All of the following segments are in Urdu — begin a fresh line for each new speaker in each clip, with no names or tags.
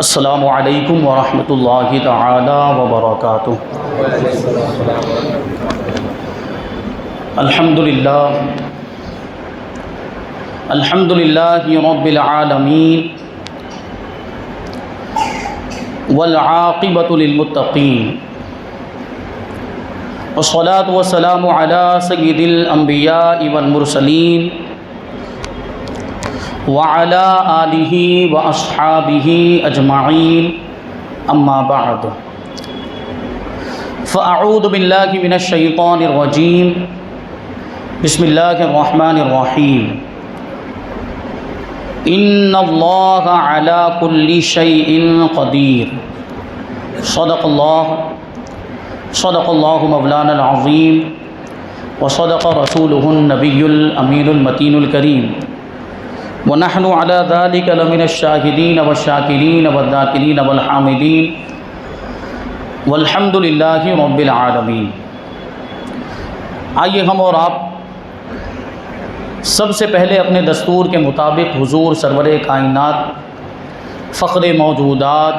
السلام علیکم ورحمۃ اللہ تعالی وبرکاتہ۔ الحمد للہ رب العالمین والعاقبۃ للمتقین، والصلاۃ والسلام علی سید الانبیاء والمرسلین وعلى آلہ واصحابہ اجمعین، اما بعد فاعوذ باللہ من الشیطان الرجیم، بسم اللہ الرحمن الرحیم۔ ان اللہ علی کل شیء قدیر، صدق اللہ مولانا العظیم، وصدق رسولہ النبی الامین المتین الکریم، ونحن على ذلك لمن الشاهدين والشاكرين والذاكرين والحامدين، والحمد للہ رب العالمین۔ آئیے ہم اور آپ سب سے پہلے اپنے دستور کے مطابق حضور سرور کائنات، فخر موجودات،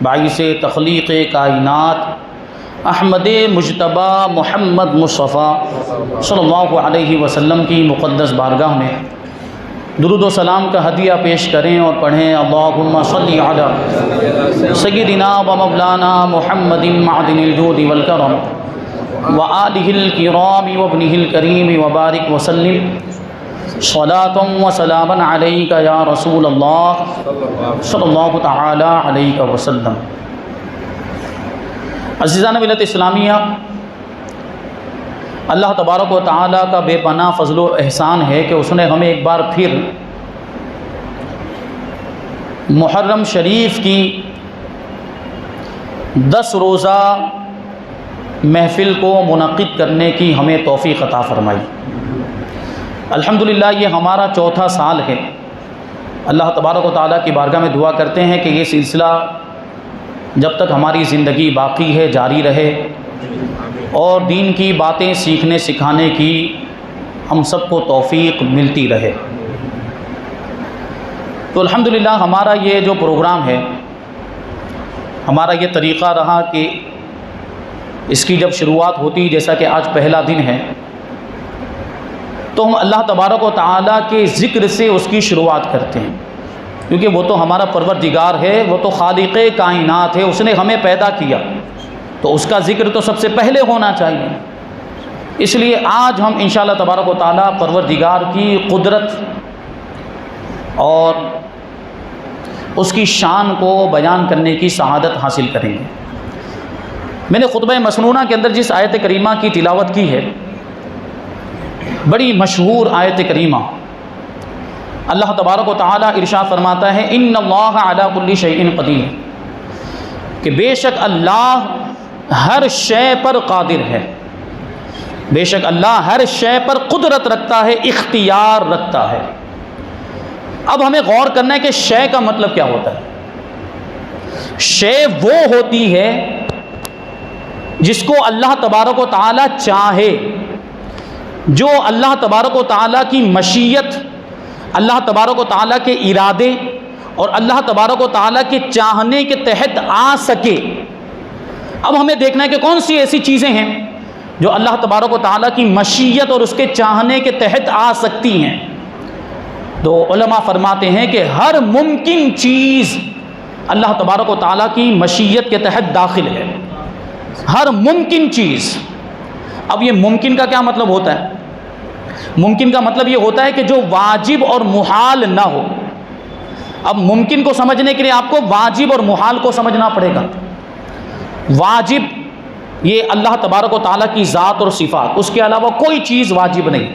باعث تخلیق کائنات، احمد مجتبی محمد مصطفیٰ صلی اللہ علیہ وسلم کی مقدس بارگاہ میں درود و سلام کا ہدیہ پیش کریں اور پڑھیں، اللہم صلی علی سیدنا و مولانا محمد معدن الجود والکرم وآلہ الکرام وابنہ الکریم وبارک وسلم صلاۃ و سلاما علیک یا رسول اللہ صلی اللہ تعالی علیہ وسلم۔ عزیزان ملت اسلامیہ، اللہ تبارک و تعالیٰ کا بے پناہ فضل و احسان ہے کہ اس نے ہمیں ایک بار پھر محرم شریف کی 10 روزہ محفل کو منعقد کرنے کی ہمیں توفیق عطا فرمائی۔ الحمدللہ یہ ہمارا 4تھا سال ہے۔ اللہ تبارک و تعالیٰ کی بارگاہ میں دعا کرتے ہیں کہ یہ سلسلہ جب تک ہماری زندگی باقی ہے جاری رہے، اور دین کی باتیں سیکھنے سکھانے کی ہم سب کو توفیق ملتی رہے۔ تو الحمدللہ ہمارا یہ جو پروگرام ہے، ہمارا یہ طریقہ رہا کہ اس کی جب شروعات ہوتی، جیسا کہ آج پہلا دن ہے، تو ہم اللہ تبارک و تعالیٰ کے ذکر سے اس کی شروعات کرتے ہیں، کیونکہ وہ تو ہمارا پروردگار ہے، وہ تو خالق کائنات ہے، اس نے ہمیں پیدا کیا، تو اس کا ذکر تو سب سے پہلے ہونا چاہیے۔ اس لیے آج ہم انشاءاللہ تبارک و تعالیٰ پروردگار کی قدرت اور اس کی شان کو بیان کرنے کی سعادت حاصل کریں گے۔ میں نے خطبہ مسنونہ کے اندر جس آیت کریمہ کی تلاوت کی ہے، بڑی مشہور آیت کریمہ، اللہ تبارک و تعالیٰ ارشاد فرماتا ہے ان اللہ علی کل شیء قدیر، کہ بے شک اللہ ہر شے پر قادر ہے، بے شک اللہ ہر شے پر قدرت رکھتا ہے، اختیار رکھتا ہے۔ اب ہمیں غور کرنا ہے کہ شے کا مطلب کیا ہوتا ہے۔ شے وہ ہوتی ہے جس کو اللہ تبارک و تعالیٰ چاہے، جو اللہ تبارک و تعالیٰ کی مشیت، اللہ تبارک و تعالیٰ کے ارادے اور اللہ تبارک و تعالیٰ کے چاہنے کے تحت آ سکے۔ اب ہمیں دیکھنا ہے کہ کون سی ایسی چیزیں ہیں جو اللہ تبارک و تعالیٰ کی مشیت اور اس کے چاہنے کے تحت آ سکتی ہیں۔ تو علماء فرماتے ہیں کہ ہر ممکن چیز اللہ تبارک و تعالیٰ کی مشیت کے تحت داخل ہے، ہر ممکن چیز۔ اب یہ ممکن کا کیا مطلب ہوتا ہے؟ ممکن کا مطلب یہ ہوتا ہے کہ جو واجب اور محال نہ ہو۔ اب ممکن کو سمجھنے کے لیے آپ کو واجب اور محال کو سمجھنا پڑے گا۔ واجب یہ اللہ تبارک و تعالیٰ کی ذات اور صفات، اس کے علاوہ کوئی چیز واجب نہیں۔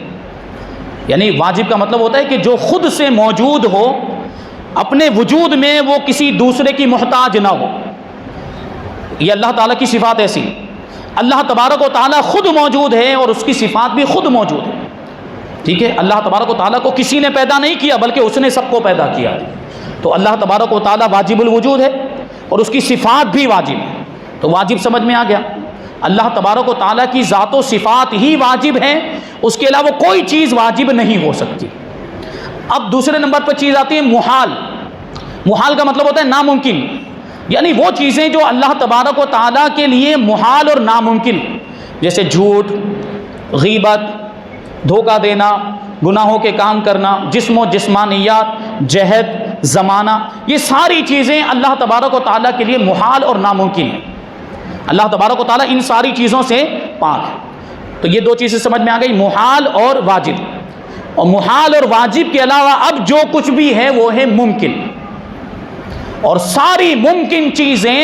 یعنی واجب کا مطلب ہوتا ہے کہ جو خود سے موجود ہو، اپنے وجود میں وہ کسی دوسرے کی محتاج نہ ہو۔ یہ اللہ تعالیٰ کی صفات ایسی، اللہ تبارک و تعالیٰ خود موجود ہے اور اس کی صفات بھی خود موجود ہے۔ ٹھیک ہے، اللہ تبارک و تعالیٰ کو کسی نے پیدا نہیں کیا بلکہ اس نے سب کو پیدا کیا۔ تو اللہ تبارک و تعالیٰ واجب الوجود ہے اور اس کی صفات بھی واجب ہے۔ تو واجب سمجھ میں آ گیا، اللہ تبارک و تعالیٰ کی ذات و صفات ہی واجب ہیں، اس کے علاوہ کوئی چیز واجب نہیں ہو سکتی۔ اب دوسرے نمبر پر چیز آتی ہے محال۔ محال کا مطلب ہوتا ہے ناممکن، یعنی وہ چیزیں جو اللہ تبارک و تعالیٰ کے لیے محال اور ناممکن، جیسے جھوٹ، غیبت، دھوکہ دینا، گناہوں کے کام کرنا، جسم و جسمانیات، جہد، زمانہ، یہ ساری چیزیں اللہ تبارک و تعالیٰ کے لیے محال اور ناممکن ہیں۔ اللہ تبارک و تعالیٰ ان ساری چیزوں سے پاک ہے۔ تو یہ دو چیزیں سمجھ میں آ گئی، محال اور واجب۔ اور محال اور واجب کے علاوہ اب جو کچھ بھی ہے وہ ہے ممکن، اور ساری ممکن چیزیں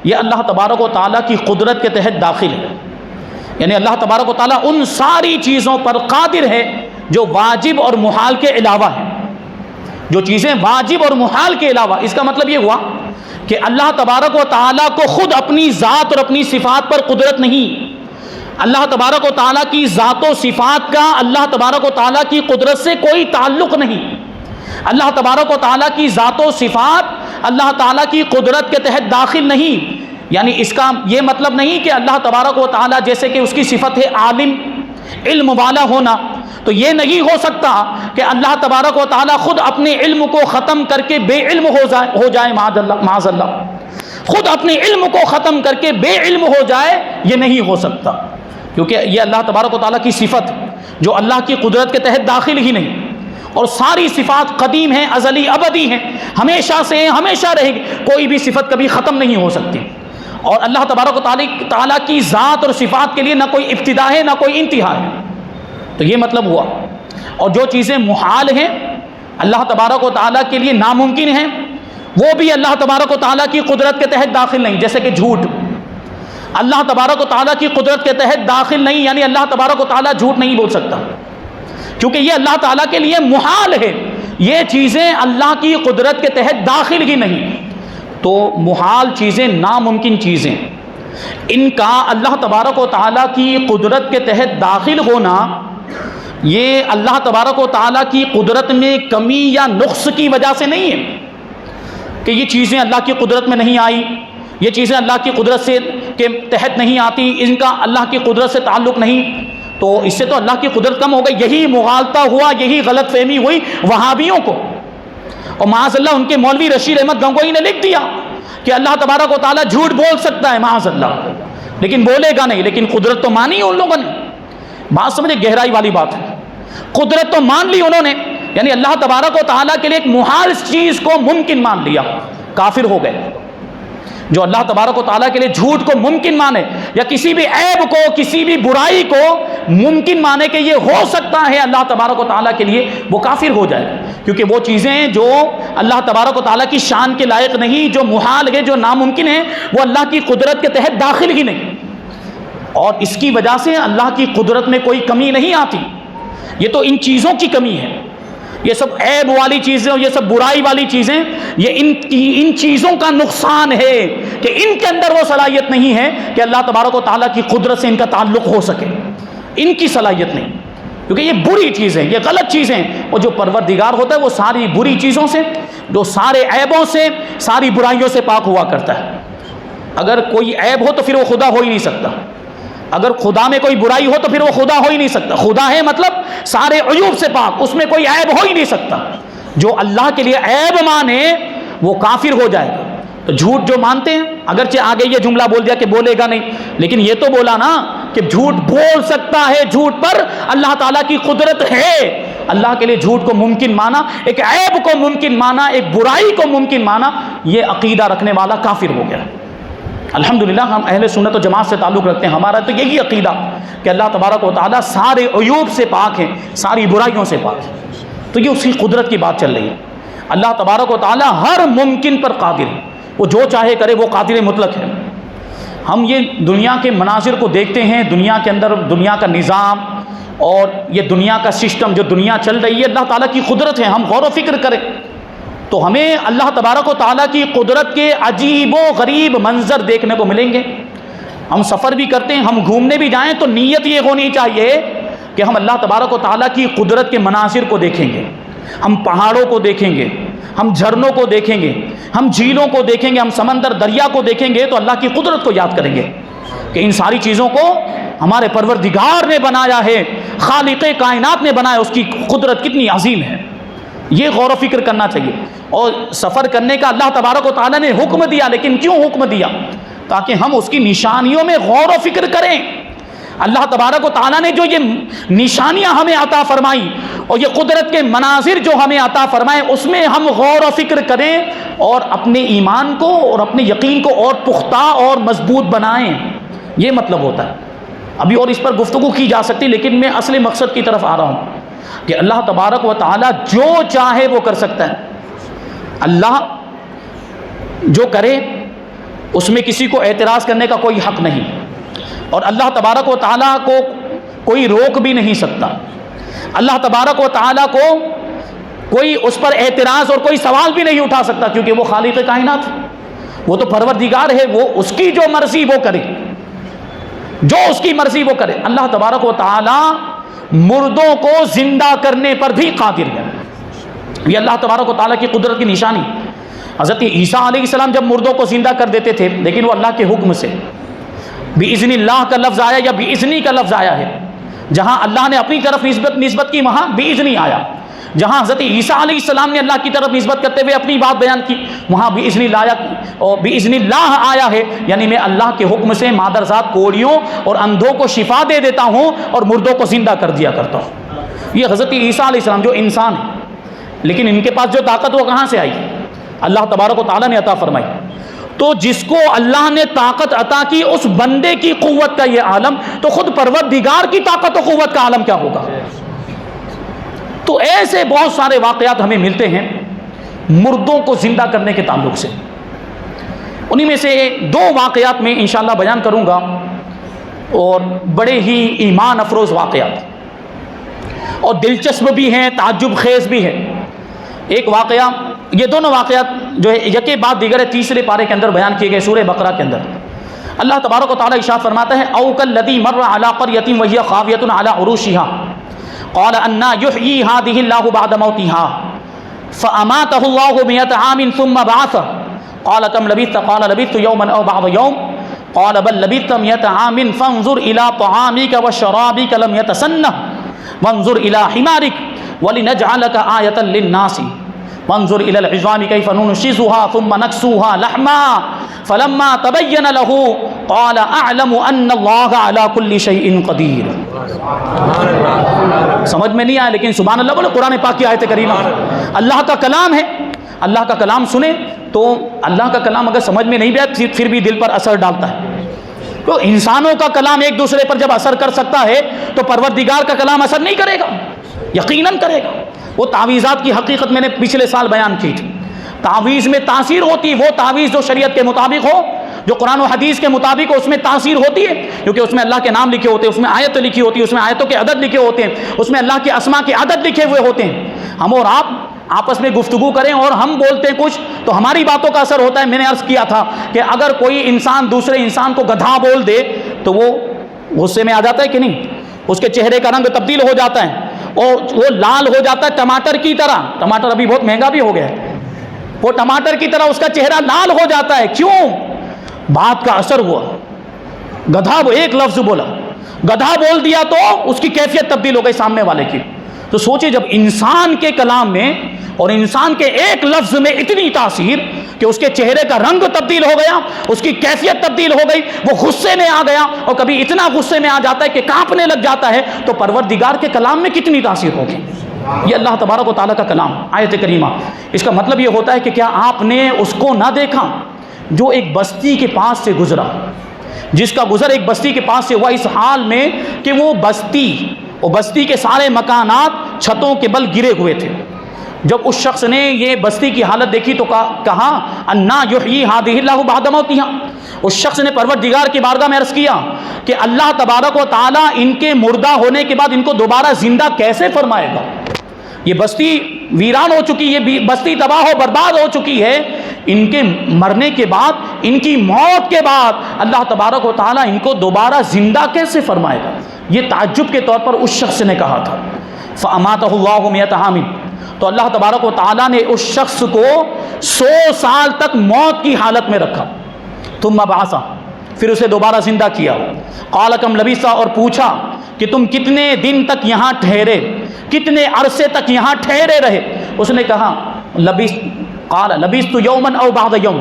یہ اللہ تبارک و تعالیٰ کی قدرت کے تحت داخل ہے، یعنی اللہ تبارک و تعالیٰ ان ساری چیزوں پر قادر ہے جو واجب اور محال کے علاوہ ہیں۔ جو چیزیں واجب اور محال کے علاوہ، اس کا مطلب یہ ہوا کہ اللہ تبارک و تعالیٰ کو خود اپنی ذات اور اپنی صفات پر قدرت نہیں، اللہ تبارک و تعالیٰ کی ذات و صفات کا اللہ تبارک و تعالیٰ کی قدرت سے کوئی تعلق نہیں۔ اللہ تبارک و تعالیٰ کی ذات و صفات اللہ تعالیٰ کی قدرت کے تحت داخل نہیں، یعنی اس کا یہ مطلب نہیں کہ اللہ تبارک و تعالیٰ جیسے کہ اس کی صفت ہے عالم، علم والا ہونا، تو یہ نہیں ہو سکتا کہ اللہ تبارک و تعالیٰ خود اپنے علم کو ختم کر کے بے علم ہو جائے، معاذ اللہ، خود اپنے علم کو ختم کر کے بے علم ہو جائے، یہ نہیں ہو سکتا، کیونکہ یہ اللہ تبارک و تعالیٰ کی صفت جو اللہ کی قدرت کے تحت داخل ہی نہیں۔ اور ساری صفات قدیم ہیں، ازلی ابدی ہیں، ہمیشہ سے ہیں، ہمیشہ رہے گی، کوئی بھی صفت کبھی ختم نہیں ہو سکتی۔ اور اللہ تبارک و تعالیٰ کی ذات اور صفات کے لیے نہ کوئی ابتدا ہے نہ کوئی انتہا ہے، تو یہ مطلب ہوا۔ اور جو چیزیں محال ہیں، اللہ تبارک و تعالیٰ کے لیے ناممکن ہیں، وہ بھی اللہ تبارک و تعالیٰ کی قدرت کے تحت داخل نہیں، جیسے کہ جھوٹ، اللہ تبارک و تعالیٰ کی قدرت کے تحت داخل نہیں، یعنی اللہ تبارک و تعالیٰ جھوٹ نہیں بول سکتا، کیونکہ یہ اللہ تعالیٰ کے لیے محال ہے، یہ چیزیں اللہ کی قدرت کے تحت داخل ہی نہیں۔ تو محال چیزیں، ناممکن چیزیں، ان کا اللہ تبارک و تعالیٰ کی قدرت کے تحت داخل ہونا، یہ اللہ تبارک و تعالیٰ کی قدرت میں کمی یا نقص کی وجہ سے نہیں ہے کہ یہ چیزیں اللہ کی قدرت میں نہیں آئی، یہ چیزیں اللہ کی قدرت سے کے تحت نہیں آتی، ان کا اللہ کی قدرت سے تعلق نہیں، تو اس سے تو اللہ کی قدرت کم ہو گئی۔ یہی مغالطہ ہوا، یہی غلط فہمی ہوئی وہابیوں کو، اور معاذ اللہ ان کے مولوی رشید احمد گنگوئی نے لکھ دیا کہ اللہ تبارک و تعالیٰ جھوٹ بول سکتا ہے، معاذ اللہ، لیکن بولے گا نہیں، لیکن قدرت تو مانی ان لوگوں نے۔ بات سمجھے، گہرائی والی بات ہے، قدرت تو مان لی انہوں نے، یعنی اللہ تبارک و تعالیٰ کے لیے ایک محال چیز کو ممکن مان لیا، کافر ہو گئے۔ جو اللہ تبارک و تعالیٰ کے لیے جھوٹ کو ممکن مانے، یا کسی بھی عیب کو، کسی بھی برائی کو ممکن مانے کہ یہ ہو سکتا ہے اللہ تبارک و تعالیٰ کے لیے، وہ کافر ہو جائے، کیونکہ وہ چیزیں جو اللہ تبارک و تعالیٰ کی شان کے لائق نہیں، جو محال ہے، جو ناممکن ہے، وہ اللہ کی قدرت کے تحت داخل ہی نہیں، اور اس کی وجہ سے اللہ کی قدرت میں کوئی کمی نہیں آتی۔ یہ تو ان چیزوں کی کمی ہے، یہ سب عیب والی چیزیں، یہ سب برائی والی چیزیں، یہ ان چیزوں کا نقصان ہے کہ ان کے اندر وہ صلاحیت نہیں ہے کہ اللہ تبارک و تعالیٰ کی قدرت سے ان کا تعلق ہو سکے، ان کی صلاحیت نہیں، کیونکہ یہ بری چیزیں، یہ غلط چیزیں، اور جو پروردگار ہوتا ہے وہ ساری بری چیزوں سے، جو سارے عیبوں سے، ساری برائیوں سے پاک ہوا کرتا ہے۔ اگر کوئی عیب ہو تو پھر وہ خدا ہو ہی نہیں سکتا، اگر خدا میں کوئی برائی ہو تو پھر وہ خدا ہو ہی نہیں سکتا۔ خدا ہے مطلب سارے عیوب سے پاک، اس میں کوئی عیب ہو ہی نہیں سکتا۔ جو اللہ کے لیے عیب مانے وہ کافر ہو جائے گا۔ تو جھوٹ جو مانتے ہیں، اگرچہ آگے یہ جملہ بول دیا کہ بولے گا نہیں، لیکن یہ تو بولا نا کہ جھوٹ بول سکتا ہے، جھوٹ پر اللہ تعالیٰ کی قدرت ہے۔ اللہ کے لیے جھوٹ کو ممکن مانا، ایک عیب کو ممکن مانا، ایک برائی کو ممکن مانا، یہ عقیدہ رکھنے والا کافر ہو گیا۔ الحمدللہ ہم اہل سنت و جماعت سے تعلق رکھتے ہیں، ہمارا تو یہی عقیدہ کہ اللہ تبارک و تعالیٰ سارے عیوب سے پاک ہیں، ساری برائیوں سے پاک ہے۔ تو یہ اس کی قدرت کی بات چل رہی ہے۔ اللہ تبارک و تعالیٰ ہر ممکن پر قادر ہے، وہ جو چاہے کرے، وہ قادر مطلق ہے۔ ہم یہ دنیا کے مناظر کو دیکھتے ہیں، دنیا کے اندر دنیا کا نظام اور یہ دنیا کا سسٹم، جو دنیا چل رہی ہے، اللہ تعالیٰ کی قدرت ہے، ہم غور و فکر کریں تو ہمیں اللہ تبارک و تعالیٰ کی قدرت کے عجیب و غریب منظر دیکھنے کو ملیں گے۔ ہم سفر بھی کرتے ہیں، ہم گھومنے بھی جائیں تو نیت یہ ہونی چاہیے کہ ہم اللہ تبارک و تعالیٰ کی قدرت کے مناظر کو دیکھیں گے، ہم پہاڑوں کو دیکھیں گے، ہم جھرنوں کو دیکھیں گے، ہم جھیلوں کو دیکھیں گے، ہم سمندر دریا کو دیکھیں گے تو اللہ کی قدرت کو یاد کریں گے کہ ان ساری چیزوں کو ہمارے پروردگار نے بنایا ہے، خالق کائنات نے بنایا، اس کی قدرت کتنی عظیم ہے، یہ غور و فکر کرنا چاہیے۔ اور سفر کرنے کا اللہ تبارک و تعالیٰ نے حکم دیا، لیکن کیوں حکم دیا؟ تاکہ ہم اس کی نشانیوں میں غور و فکر کریں۔ اللہ تبارک و تعالیٰ نے جو یہ نشانیاں ہمیں عطا فرمائی اور یہ قدرت کے مناظر جو ہمیں عطا فرمائے، اس میں ہم غور و فکر کریں اور اپنے ایمان کو اور اپنے یقین کو اور پختہ اور مضبوط بنائیں۔ یہ مطلب ہوتا ہے۔ ابھی اور اس پر گفتگو کی جا سکتی، لیکن میں اصل مقصد کی طرف آ رہا ہوں کہ اللہ تبارک و تعالیٰ جو چاہے وہ کر سکتا ہے۔ اللہ جو کرے اس میں کسی کو اعتراض کرنے کا کوئی حق نہیں، اور اللہ تبارک و تعالیٰ کو کوئی روک بھی نہیں سکتا۔ اللہ تبارک و تعالیٰ کو کوئی اس پر اعتراض اور کوئی سوال بھی نہیں اٹھا سکتا، کیونکہ وہ خالق کائنات، وہ تو پروردگار ہے، وہ اس کی جو مرضی وہ کرے، جو اس کی مرضی وہ کرے۔ اللہ تبارک و تعالیٰ مردوں کو زندہ کرنے پر بھی قادر ہے۔ یہ اللہ تبارک و تعالیٰ کی قدرت کی نشانی۔ حضرت عیسیٰ علیہ السلام جب مردوں کو زندہ کر دیتے تھے، لیکن وہ اللہ کے حکم سے، بِإِذْنِ اللہ کا لفظ آیا یا بِإِذْنِ کا لفظ آیا ہے، جہاں اللہ نے اپنی طرف نسبت کی وہاں بِإِذْنِ آیا، جہاں حضرت عیسیٰ علیہ السلام نے اللہ کی طرف نسبت کرتے ہوئے اپنی بات بیان کی وہاں بِإِذْنِ اللہ اور بِإِذْنِ اللہ آیا ہے، یعنی میں اللہ کے حکم سے مادرزاد کوڑیوں اور اندھوں کو شفا دے دیتا ہوں اور مردوں کو زندہ کر دیا کرتا ہوں۔ یہ حضرت عیسیٰ علیہ السلام جو انسان ہے، لیکن ان کے پاس جو طاقت وہ کہاں سے آئی؟ اللہ تبارک و تعالیٰ نے عطا فرمائی۔ تو جس کو اللہ نے طاقت عطا کی اس بندے کی قوت کا یہ عالم، تو خود پروردگار کی طاقت و قوت کا عالم کیا ہوگا؟ تو ایسے بہت سارے واقعات ہمیں ملتے ہیں مردوں کو زندہ کرنے کے تعلق سے۔ انہی میں سے 2 واقعات میں انشاءاللہ بیان کروں گا، اور بڑے ہی ایمان افروز واقعات اور دلچسپ بھی ہیں، تعجب خیز بھی ہیں۔ ایک واقعہ، یہ دونوں واقعات جو ہے یکے بعد دیگر ہے، تیسرے پارے کے اندر بیان کیے گئے سورہ بقرہ کے اندر۔ اللہ تبارک و تعالیٰ ارشاد فرماتا ہے او کالذی مر علی قریۃ وہی خاویۃ علی عروشها قال انا یحیی هذه اللہ بعد موتها فاماته اللہ 100 عام ثم بعثه قال كم لبثت قال لبثت یوما او بعض یوم قال بل لبثت 100 عام فانظر الى طعامك وشرابك لم يتسنه وانظر الى حمارك ولنجعلك آیۃ للناس وانظر الى العظام كيف ننشزها ثم نكسوها لحما فلما تبين له قال اعلم ان الله على كل شيء قدیر۔ سمجھ میں نہیں آیا لیکن سبحان اللہ بولے، قرآن پاک کی آیت کریمہ اللہ کا کلام ہے۔ اللہ کا کلام سنیں تو اللہ کا کلام اگر سمجھ میں نہیں بھی آیا پھر بھی دل پر اثر ڈالتا ہے۔ تو انسانوں کا کلام ایک دوسرے پر جب اثر کر سکتا ہے تو پروردگار کا کلام اثر نہیں کرے گا؟ یقیناً کرے گا۔ وہ تعویذات کی حقیقت میں نے پچھلے سال بیان کی تھی۔ تعویذ میں تاثیر ہوتی ہے، وہ تعویذ جو شریعت کے مطابق ہو، جو قرآن و حدیث کے مطابق ہو، اس میں تاثیر ہوتی ہے، کیونکہ اس میں اللہ کے نام لکھے ہوتے ہیں، اس میں آیت لکھی ہوتی ہے، اس میں آیتوں کے عدد لکھے ہوتے ہیں، اس میں اللہ کے اسماء کے عدد لکھے ہوئے ہوتے ہیں۔ ہم اور آپ آپس میں گفتگو کریں اور ہم بولتے ہیں کچھ تو ہماری باتوں کا اثر ہوتا ہے۔ میں نے عرض کیا تھا کہ اگر کوئی انسان دوسرے انسان کو گدھا بول دے تو وہ غصے میں آ جاتا ہے کہ نہیں؟ اس کے چہرے کا رنگ تبدیل ہو جاتا ہے اور وہ لال ہو جاتا ہے ٹماٹر کی طرح۔ ٹماٹر ابھی بہت مہنگا بھی ہو گیا ہے، وہ ٹماٹر کی طرح اس کا چہرہ لال ہو جاتا ہے۔ کیوں؟ بات کا اثر ہوا۔ گدھا وہ ایک لفظ بولا، گدھا بول دیا تو اس کی کیفیت تبدیل ہو گئی سامنے والے کی۔ تو سوچے جب انسان کے کلام میں اور انسان کے ایک لفظ میں اتنی تاثیر کہ اس کے چہرے کا رنگ تبدیل ہو گیا، اس کی کیفیت تبدیل ہو گئی، وہ غصے میں آ گیا اور کبھی اتنا غصے میں آ جاتا ہے کہ کانپنے لگ جاتا ہے، تو پروردگار کے کلام میں کتنی تاثیر ہوگی۔ یہ اللہ تبارک و تعالیٰ کا کلام آیت کریمہ، اس کا مطلب یہ ہوتا ہے کہ کیا آپ نے اس کو نہ دیکھا جو ایک بستی کے پاس سے گزرا، جس کا گزر ایک بستی کے پاس سے ہوا اس حال میں کہ وہ بستی کے سارے مکانات چھتوں کے بل گرے ہوئے تھے۔ جب اس شخص نے یہ بستی کی حالت دیکھی تو کہا انا یحیی ہذہ اللہ بعد موتہا۔ اس شخص نے پروردگار کی بارگاہ میں عرض کیا کہ اللہ تبارک و تعالیٰ ان کے مردہ ہونے کے بعد ان کو دوبارہ زندہ کیسے فرمائے گا؟ یہ بستی ویران ہو چکی، یہ بستی تباہ و برباد ہو چکی ہے، ان کے مرنے کے بعد، ان کی موت کے بعد اللہ تبارک و تعالیٰ ان کو دوبارہ زندہ کیسے فرمائے گا؟ یہ تعجب کے طور پر اس شخص نے کہا تھا۔ فَأَمَاتَهُ اللَّهُ 100 عَامٍ، تو اللہ تبارک و تعالیٰ نے اس شخص کو 100 سال تک موت کی حالت میں رکھا۔ ثُمَّ بَعَثَ، پھر اسے دوبارہ زندہ کیا۔ قَالَ كَمْ لَبِثْتَ، اور پوچھا کہ تم کتنے دن تک یہاں ٹھہرے، کتنے عرصے تک یہاں ٹھہرے رہے؟ اس نے کہا قال لبثت یوما او بعض یوم،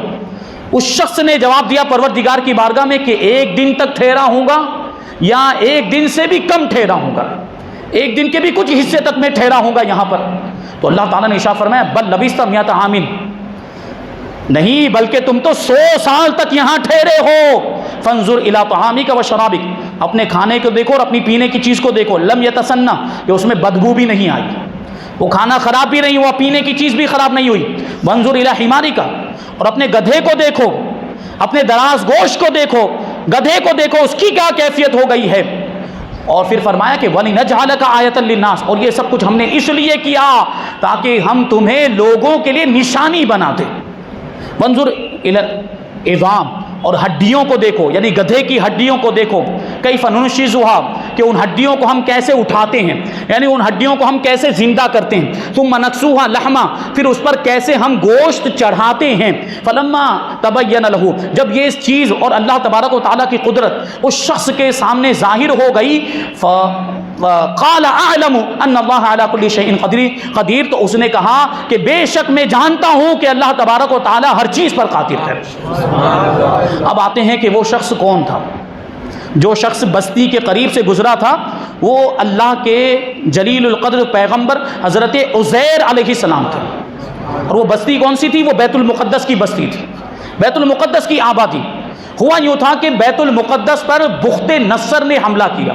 اس شخص نے جواب دیا پروردگار کی بارگاہ میں کہ ایک دن تک ٹھہرا ہوں گا یا ایک دن سے بھی کم ٹھہرا ہوں گا، ایک دن کے بھی کچھ حصے تک میں ٹھہرا ہوں گا یہاں پر۔ تو اللہ تعالیٰ نے ارشاد فرمایا بل لبثت مئۃ عام، نہیں بلکہ تم تو 100 سال تک یہاں ٹھہرے ہو۔ فانظر الی طعامک و شرابک، اپنے کھانے کو دیکھو اور اپنی پینے کی چیز کو دیکھو، لم یتسنہ، کہ اس میں بدبو بھی نہیں آئی، وہ کھانا خراب بھی نہیں ہوا، پینے کی چیز بھی خراب نہیں ہوئی۔ وانظر الی حمارک، اور اپنے گدھے کو دیکھو، اپنے دراز گوشت کو دیکھو، گدھے کو دیکھو اس کی کیا کیفیت ہو گئی ہے۔ اور پھر فرمایا کہ وَلِنَجْعَلَكَ آیَةً لِلنَّاسِ، اور یہ سب کچھ ہم نے اس لیے کیا تاکہ ہم تمہیں لوگوں کے لیے نشانی بنا دیں۔ وانظر الی العظام، اور ہڈیوں کو دیکھو، یعنی گدھے کی ہڈیوں کو دیکھو، کیف ننشزها، کہ ان ہڈیوں کو ہم کیسے اٹھاتے ہیں، یعنی ان ہڈیوں کو ہم کیسے زندہ کرتے ہیں۔ ثم نکسوها لحما، پھر اس پر کیسے ہم گوشت چڑھاتے ہیں۔ فلما تبین له، جب یہ چیز اور اللہ تبارک و تعالیٰ کی قدرت اس شخص کے سامنے ظاہر ہو گئی، قال اعلم ان اللہ علی کل شیء قدیر، تو اس نے کہا کہ بے شک میں جانتا ہوں کہ اللہ تبارک و تعالیٰ ہر چیز پر قادر ہے۔ اب آتے ہیں کہ وہ شخص کون تھا۔ جو شخص بستی کے قریب سے گزرا تھا وہ اللہ کے جلیل القدر پیغمبر حضرت عزیر علیہ السلام تھے۔ اور وہ بستی کون سی تھی؟ وہ بیت المقدس کی بستی تھی، بیت المقدس کی آبادی۔ ہوا یوں تھا کہ بیت المقدس پر بخت نصر نے حملہ کیا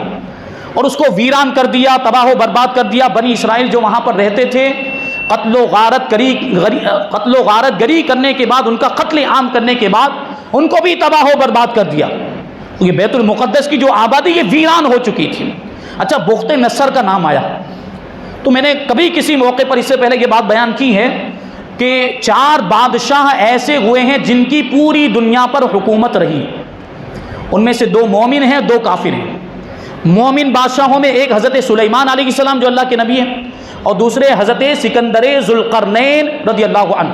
اور اس کو ویران کر دیا، تباہ و برباد کر دیا۔ بنی اسرائیل جو وہاں پر رہتے تھے قتل و غارت گری کرنے کے بعد، ان کا قتل عام کرنے کے بعد ان کو بھی تباہ و برباد کر دیا۔ یہ بیت المقدس کی جو آبادی یہ ویران ہو چکی تھی۔ اچھا، بخت نصر کا نام آیا تو میں نے کبھی کسی موقع پر اس سے پہلے یہ بات بیان کی ہے کہ 4 بادشاہ ایسے ہوئے ہیں جن کی پوری دنیا پر حکومت رہی، ان میں سے 2 مومن ہیں، 2 کافر ہیں۔ مومن بادشاہوں میں ایک حضرت سلیمان علیہ السلام جو اللہ کے نبی ہیں، اور دوسرے حضرت سکندر ذوالقرنین رضی اللہ عنہ۔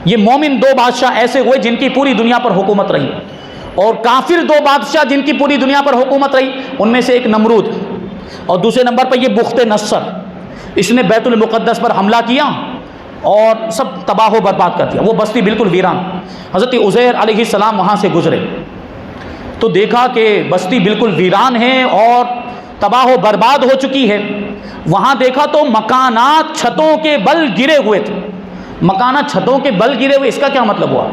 یہ مومن 2 بادشاہ ایسے ہوئے جن کی پوری دنیا پر حکومت رہی، اور کافر 2 بادشاہ جن کی پوری دنیا پر حکومت رہی، ان میں سے ایک نمرود اور دوسرے نمبر پر یہ بخت نصر۔ اس نے بیت المقدس پر حملہ کیا اور سب تباہ و برباد کر دیا، وہ بستی بالکل ویران۔ حضرت عزیر علیہ السلام وہاں سے گزرے تو دیکھا کہ بستی بالکل ویران ہے اور تباہ و برباد ہو چکی ہے۔ وہاں دیکھا تو مکانات چھتوں کے بل گرے ہوئے تھے۔ مکانات چھتوں کے بل گرے ہوئے، اس کا کیا مطلب ہوا؟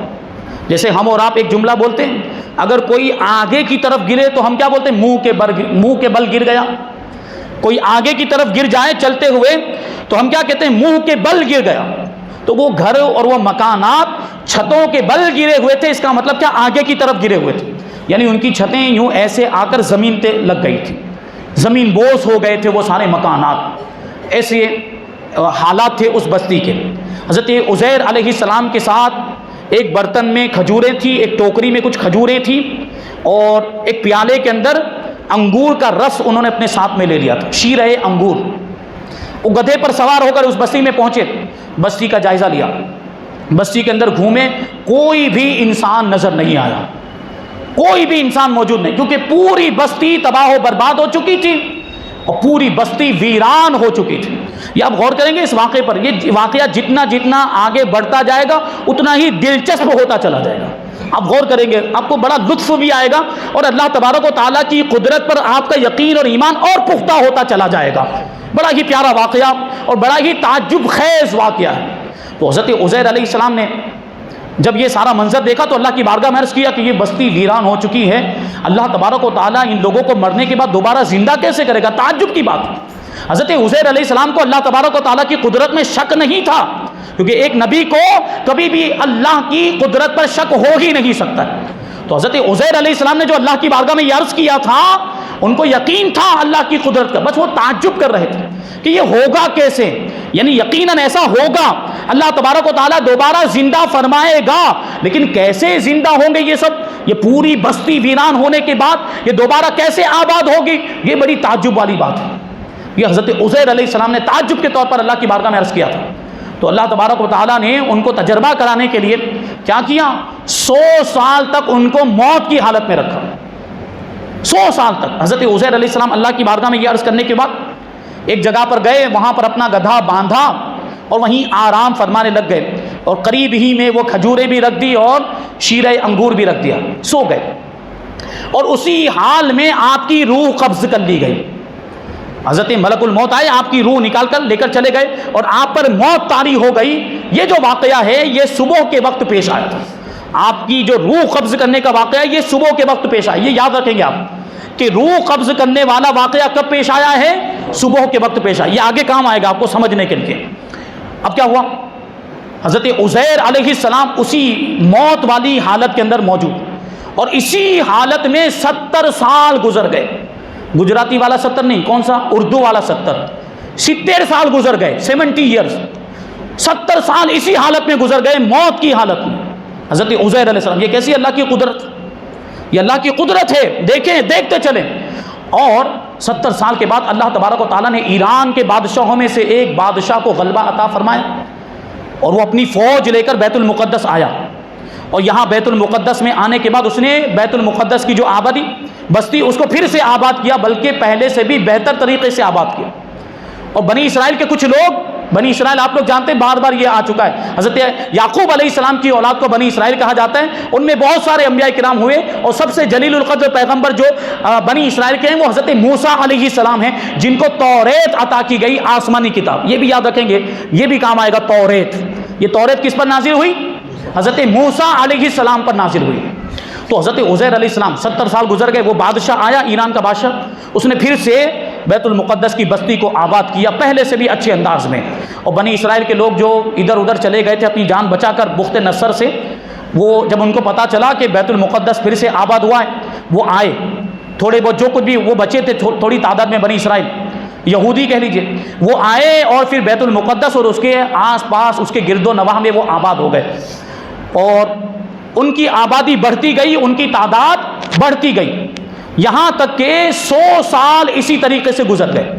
جیسے ہم اور آپ ایک جملہ بولتے ہیں، اگر کوئی آگے کی طرف گرے تو ہم کیا بولتے ہیں؟ منہ کے بل گر گیا۔ کوئی آگے کی طرف گر جائے چلتے ہوئے تو ہم کیا کہتے ہیں؟ منہ کے بل گر گیا۔ تو وہ گھر اور وہ مکانات چھتوں کے بل گرے ہوئے تھے، اس کا مطلب کیا؟ آگے کی طرف گرے ہوئے تھے، یعنی ان کی چھتیں یوں ایسے آ کر زمین پہ لگ گئی تھی، زمین بوس ہو گئے تھے وہ سارے مکانات۔ ایسے حالات تھے اس بستی کے۔ حضرت عزیر علیہ السلام کے ساتھ ایک برتن میں کھجوریں تھیں، ایک ٹوکری میں کچھ کھجوریں تھیں، اور ایک پیالے کے اندر انگور کا رس انہوں نے اپنے ساتھ میں لے لیا تھا، شیرہ انگور۔ وہ گدھے پر سوار ہو کر اس بستی میں پہنچے، بستی کا جائزہ لیا، بستی کے اندر گھومے، کوئی بھی انسان نظر نہیں آیا، کوئی بھی انسان موجود نہیں، کیونکہ پوری بستی تباہ و برباد ہو چکی تھی اور پوری بستی ویران ہو چکی تھی۔ یہ آپ غور کریں گے اس واقعے پر، یہ واقعہ جتنا جتنا آگے بڑھتا جائے گا اتنا ہی دلچسپ ہوتا چلا جائے گا۔ آپ غور کریں گے، آپ کو بڑا لطف بھی آئے گا، اور اللہ تبارک و تعالیٰ کی قدرت پر آپ کا یقین اور ایمان اور پختہ ہوتا چلا جائے گا۔ بڑا ہی پیارا واقعہ اور بڑا ہی تعجب خیز واقعہ ہے۔ تو حضرت عزیر علیہ السلام نے جب یہ سارا منظر دیکھا تو اللہ کی بارگاہ میں عرض کیا کہ یہ بستی ویران ہو چکی ہے، اللہ تبارک و تعالیٰ ان لوگوں کو مرنے کے بعد دوبارہ زندہ کیسے کرے گا؟ تعجب کی بات ہے۔ حضرت عزیر علیہ السلام کو اللہ تبارک و تعالیٰ کی قدرت میں شک نہیں تھا، کیونکہ ایک نبی کو کبھی بھی اللہ کی قدرت پر شک ہو ہی نہیں سکتا۔ تو حضرت عزیر علیہ السلام نے جو اللہ کی بارگاہ میں یہ عرض کیا تھا، ان کو یقین تھا اللہ کی قدرت کا، بس وہ تعجب کر رہے تھے کہ یہ ہوگا کیسے، یعنی یقیناً ایسا ہوگا، اللہ تبارک و تعالیٰ دوبارہ زندہ فرمائے گا، لیکن کیسے زندہ ہوں گے یہ سب؟ یہ پوری بستی ویران ہونے کے بعد یہ دوبارہ کیسے آباد ہوگی؟ یہ بڑی تعجب والی بات ہے۔ یہ حضرت عزیر علیہ السلام نے تعجب کے طور پر اللہ کی بارگاہ میں عرض کیا تھا۔ تو اللہ تبارک و تعالیٰ نے ان کو تجربہ کرانے کے لیے کیا کیا؟ 100 سال تک ان کو موت کی حالت میں رکھا، 100 سال تک۔ حضرت عزیر علیہ السلام اللہ کی بارگاہ میں یہ عرض کرنے کے بعد ایک جگہ پر گئے، وہاں پر اپنا گدھا باندھا اور وہیں آرام فرمانے لگ گئے۔ اور قریب ہی میں وہ کھجوریں بھی رکھ دی اور شیرہ انگور بھی رکھ دیا، سو گئے، اور اسی حال میں آپ کی روح قبض کر لی گئی۔ حضرت ملک الموت آئے، آپ کی روح نکال کر لے کر چلے گئے اور آپ پر موت طاری ہو گئی۔ یہ جو واقعہ ہے یہ صبح کے وقت پیش آیا تھا، آپ کی جو روح قبض کرنے کا واقعہ ہے یہ صبح کے وقت پیش آیا۔ یہ یاد رکھیں گے آپ کہ روح قبض کرنے والا واقعہ کب پیش آیا ہے؟ صبح کے وقت پیش آیا۔ یہ آگے کام آئے گا آپ کو سمجھنے کے لیے۔ اب کیا ہوا؟ حضرت عزیر علیہ السلام اسی موت والی حالت کے اندر موجود، اور اسی حالت میں 70 سال گزر گئے۔ گجراتی والا 70 نہیں، کون سا؟ اردو والا 70 سال گزر گئے، 70 ایئرز، 70 سال اسی حالت میں گزر گئے، موت کی حالت میں۔ حضرت عزیر علیہ السلام، یہ کیسی اللہ کی قدرت، یہ اللہ کی قدرت ہے، دیکھیں دیکھتے چلیں۔ اور 70 سال کے بعد اللہ تبارک و تعالیٰ نے ایران کے بادشاہوں میں سے ایک بادشاہ کو غلبہ عطا فرمایا، اور وہ اپنی فوج لے کر بیت المقدس آیا، اور یہاں بیت المقدس میں آنے کے بعد اس نے بیت المقدس کی جو آبادی بستی اس کو پھر سے آباد کیا، بلکہ پہلے سے بھی بہتر طریقے سے آباد کیا۔ اور بنی اسرائیل کے کچھ لوگ، بنی اسرائیل آپ لوگ جانتے ہیں بار بار یہ آ چکا ہے، حضرت یعقوب علیہ السلام کی اولاد کو بنی اسرائیل کہا جاتا ہے، ان میں بہت سارے انبیاء کرام ہوئے، اور سب سے جلیل القدر پیغمبر جو بنی اسرائیل کے ہیں وہ حضرت موسیٰ علیہ السلام ہیں، جن کو توریت عطا کی گئی، آسمانی کتاب۔ یہ بھی یاد رکھیں گے، یہ بھی کام آئے گا، توریت۔ یہ توریت کس پر نازل ہوئی؟ حضرت موسیٰ علیہ السلام پر نازل ہوئی۔ تو حضرت عزیر علیہ السلام 70 سال گزر گئے، وہ بادشاہ آیا، ایران کا بادشاہ، اس نے پھر سے بیت المقدس کی بستی کو آباد کیا، پہلے سے بھی اچھے انداز میں۔ اور بنی اسرائیل کے لوگ جو ادھر ادھر چلے گئے تھے اپنی جان بچا کر بخت نصر سے، وہ جب ان کو پتا چلا کہ بیت المقدس پھر سے آباد ہوا ہے، وہ آئے، تھوڑے بہت جو کچھ بھی وہ بچے تھے تھوڑی تعداد میں، بنی اسرائیل یہودی کہہ لیجئے، وہ آئے اور پھر بیت المقدس اور اس کے آس پاس اس کے گرد و نواح میں وہ آباد ہو گئے، اور ان کی آبادی بڑھتی گئی، ان کی تعداد بڑھتی گئی، یہاں تک کہ 100 سال اسی طریقے سے گزر گئے۔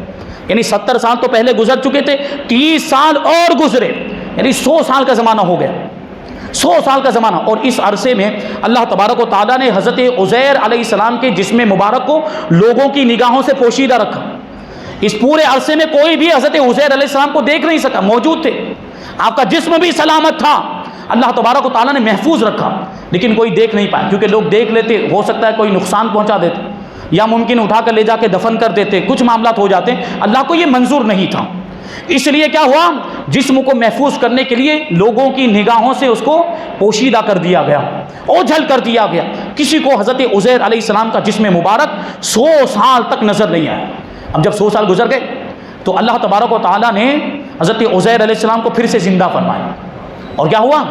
یعنی 70 سال تو پہلے گزر چکے تھے، 30 سال اور گزرے، یعنی 100 سال کا زمانہ ہو گیا، 100 سال کا زمانہ۔ اور اس عرصے میں اللہ تبارک و تعالیٰ نے حضرت عزیر علیہ السلام کے جسم مبارک کو لوگوں کی نگاہوں سے پوشیدہ رکھا۔ اس پورے عرصے میں کوئی بھی حضرت عزیر علیہ السلام کو دیکھ نہیں سکا، موجود تھے، آپ کا جسم بھی سلامت تھا، اللہ تبارک و تعالیٰ نے محفوظ رکھا، لیکن کوئی دیکھ نہیں پایا، کیونکہ لوگ دیکھ لیتے ہو سکتا ہے کوئی نقصان پہنچا دیتے، یا ممکن اٹھا کر لے جا کے دفن کر دیتے، کچھ معاملات ہو جاتے ہیں، اللہ کو یہ منظور نہیں تھا۔ اس لیے کیا ہوا، جسم کو محفوظ کرنے کے لیے لوگوں کی نگاہوں سے اس کو پوشیدہ کر دیا گیا، اوجھل کر دیا گیا، کسی کو حضرت عزیر علیہ السلام کا جسم مبارک 100 سال تک نظر نہیں آیا۔ اب جب 100 سال گزر گئے تو اللہ تبارک و تعالیٰ نے حضرت عزیر علیہ السلام کو پھر سے زندہ فرمایا، اور کیا ہوا،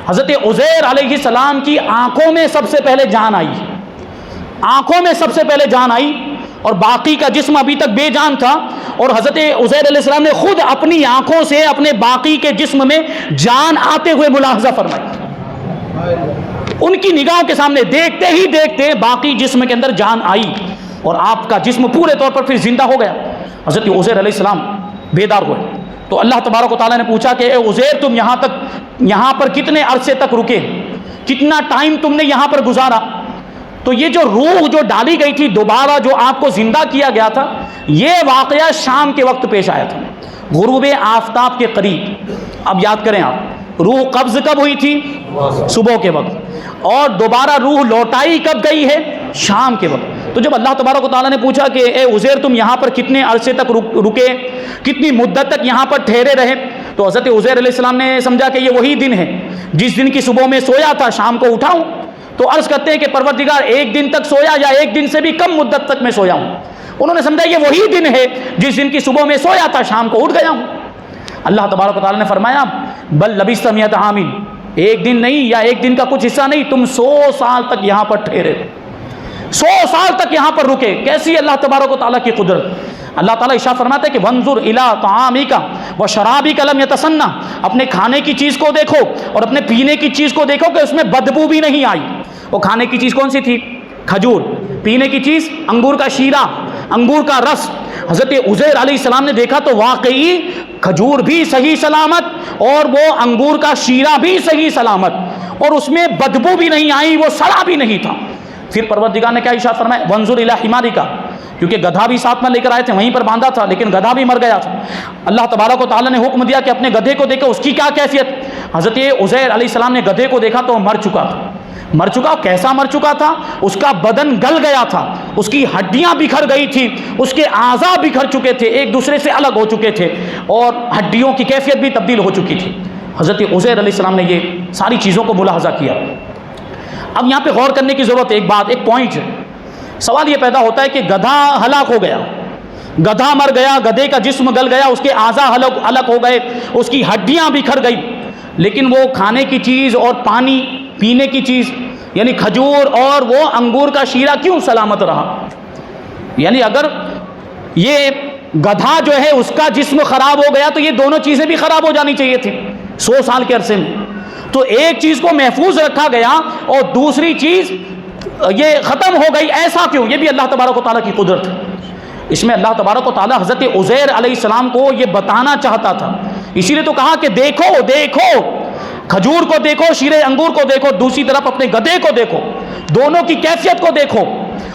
حضرت عزیر علیہ السلام کی آنکھوں میں سب سے پہلے جان آئی، آنکھوں میں سب سے پہلے جان آئی، اور باقی کا جسم ابھی تک بے جان تھا، اور حضرت عزیر علیہ السلام نے خود اپنی آنکھوں سے اپنے باقی کے جسم میں جان آتے ہوئے ملاحظہ فرمائی، ان کی نگاہوں کے سامنے دیکھتے ہی دیکھتے باقی جسم کے اندر جان آئی، اور آپ کا جسم پورے طور پر پھر زندہ ہو گیا۔ حضرت عزیر علیہ السلام بیدار ہوئے، تو اللہ تبارک و تعالیٰ نے پوچھا کہ اے عزیر، تم یہاں پر کتنے عرصے تک رکے، کتنا ٹائم تم نے یہاں پر گزارا؟ تو یہ جو روح جو ڈالی گئی تھی، دوبارہ جو آپ کو زندہ کیا گیا تھا، یہ واقعہ شام کے وقت پیش آیا تھا، غروب آفتاب کے قریب۔ اب یاد کریں آپ، روح قبض کب ہوئی تھی؟ صبح کے وقت، اور دوبارہ روح لوٹائی کب گئی ہے؟ شام کے وقت۔ تو جب اللہ تبارک و تعالیٰ نے پوچھا کہ اے عزیر، تم یہاں پر کتنے عرصے تک رکے، کتنی مدت تک یہاں پر ٹھہرے رہے، تو حضرت عزیر علیہ السلام نے سمجھا کہ یہ وہی دن ہے جس دن کی صبح میں سویا تھا، شام کو اٹھا ہوں۔ تو عرض کرتے ہیں کہ پروردگار، ایک دن تک سویا یا ایک دن سے بھی کم مدت تک میں سویا ہوں؟ انہوں نے سمجھا یہ وہی دن ہے جس دن کی صبح میں سویا تھا، شام کو اٹھ گیا ہوں۔ اللہ تبارک و تعالیٰ نے فرمایا بل لبثت مئۃ عام، ایک دن نہیں یا ایک دن کا کچھ حصہ نہیں، تم 100 سال تک یہاں پر ٹھہرے، 100 سال تک یہاں پر رکے۔ کیسی اللہ تبارک و تعالیٰ کی قدرت! اللہ تعالیٰ ارشاد فرماتا ہے کہ وانظر الی طعامک وشرابک لم یتسنہ، اپنے کھانے کی چیز کو دیکھو اور اپنے پینے کی چیز کو دیکھو کہ اس میں بدبو بھی نہیں آئی۔ وہ کھانے کی چیز کون سی تھی؟ کھجور۔ پینے کی چیز انگور کا شیرہ، انگور کا رس۔ حضرت عزیر علیہ السلام نے دیکھا تو واقعی کھجور بھی صحیح سلامت اور وہ انگور کا شیرہ بھی صحیح سلامت، اور اس میں بدبو بھی نہیں آئی، وہ سڑا بھی نہیں تھا۔ پھر پروردگار نے کیا ارشاد فرمایا؟ وانظر الی حمارک، کیونکہ گدھا بھی ساتھ میں لے کر آئے تھے، وہیں پر باندھا تھا، لیکن گدھا بھی مر گیا تھا۔ اللہ تبارک و تعالیٰ نے حکم دیا کہ اپنے گدھے کو دیکھو، اس کی کیا کیفیت۔ حضرت عزیر علیہ السلام نے گدھے کو دیکھا تو وہ مر چکا تھا۔ مر چکا، کیسا مر چکا تھا؟ اس کا بدن گل گیا تھا، اس کی ہڈیاں بکھر گئی تھی، اس کے اعضاء بکھر چکے تھے، ایک دوسرے سے الگ ہو چکے تھے، اور ہڈیوں کی کیفیت بھی تبدیل ہو چکی تھی۔ حضرت عزیر علیہ السلام نے یہ ساری چیزوں کو ملاحظہ کیا۔ اب یہاں پہ غور کرنے کی ضرورت ہے، ایک بات، ایک پوائنٹ ہے۔ سوال یہ پیدا ہوتا ہے کہ گدھا ہلاک ہو گیا، گدھا مر گیا، گدھے کا جسم گل گیا، اس کے اعضاء الگ ہو گئے، اس کی ہڈیاں بکھر گئی، لیکن وہ کھانے کی چیز اور پانی پینے کی چیز یعنی کھجور اور وہ انگور کا شیرہ کیوں سلامت رہا؟ یعنی اگر یہ گدھا جو ہے اس کا جسم خراب ہو گیا تو یہ دونوں چیزیں بھی خراب ہو جانی چاہیے تھی 100 سال کے عرصے میں۔ تو ایک چیز کو محفوظ رکھا گیا اور دوسری چیز یہ ختم ہو گئی، ایسا کیوں؟ یہ بھی اللہ تبارک و تعالیٰ کی قدرت ہے۔ اس میں اللہ تبارک و تعالیٰ حضرت عزیر علیہ السلام کو یہ بتانا چاہتا تھا، اسی لیے تو کہا کہ دیکھو دیکھو، کھجور کو دیکھو، شیرے انگور کو دیکھو، دوسری طرف اپنے گدھے کو دیکھو، دونوں کی کیفیت کو دیکھو،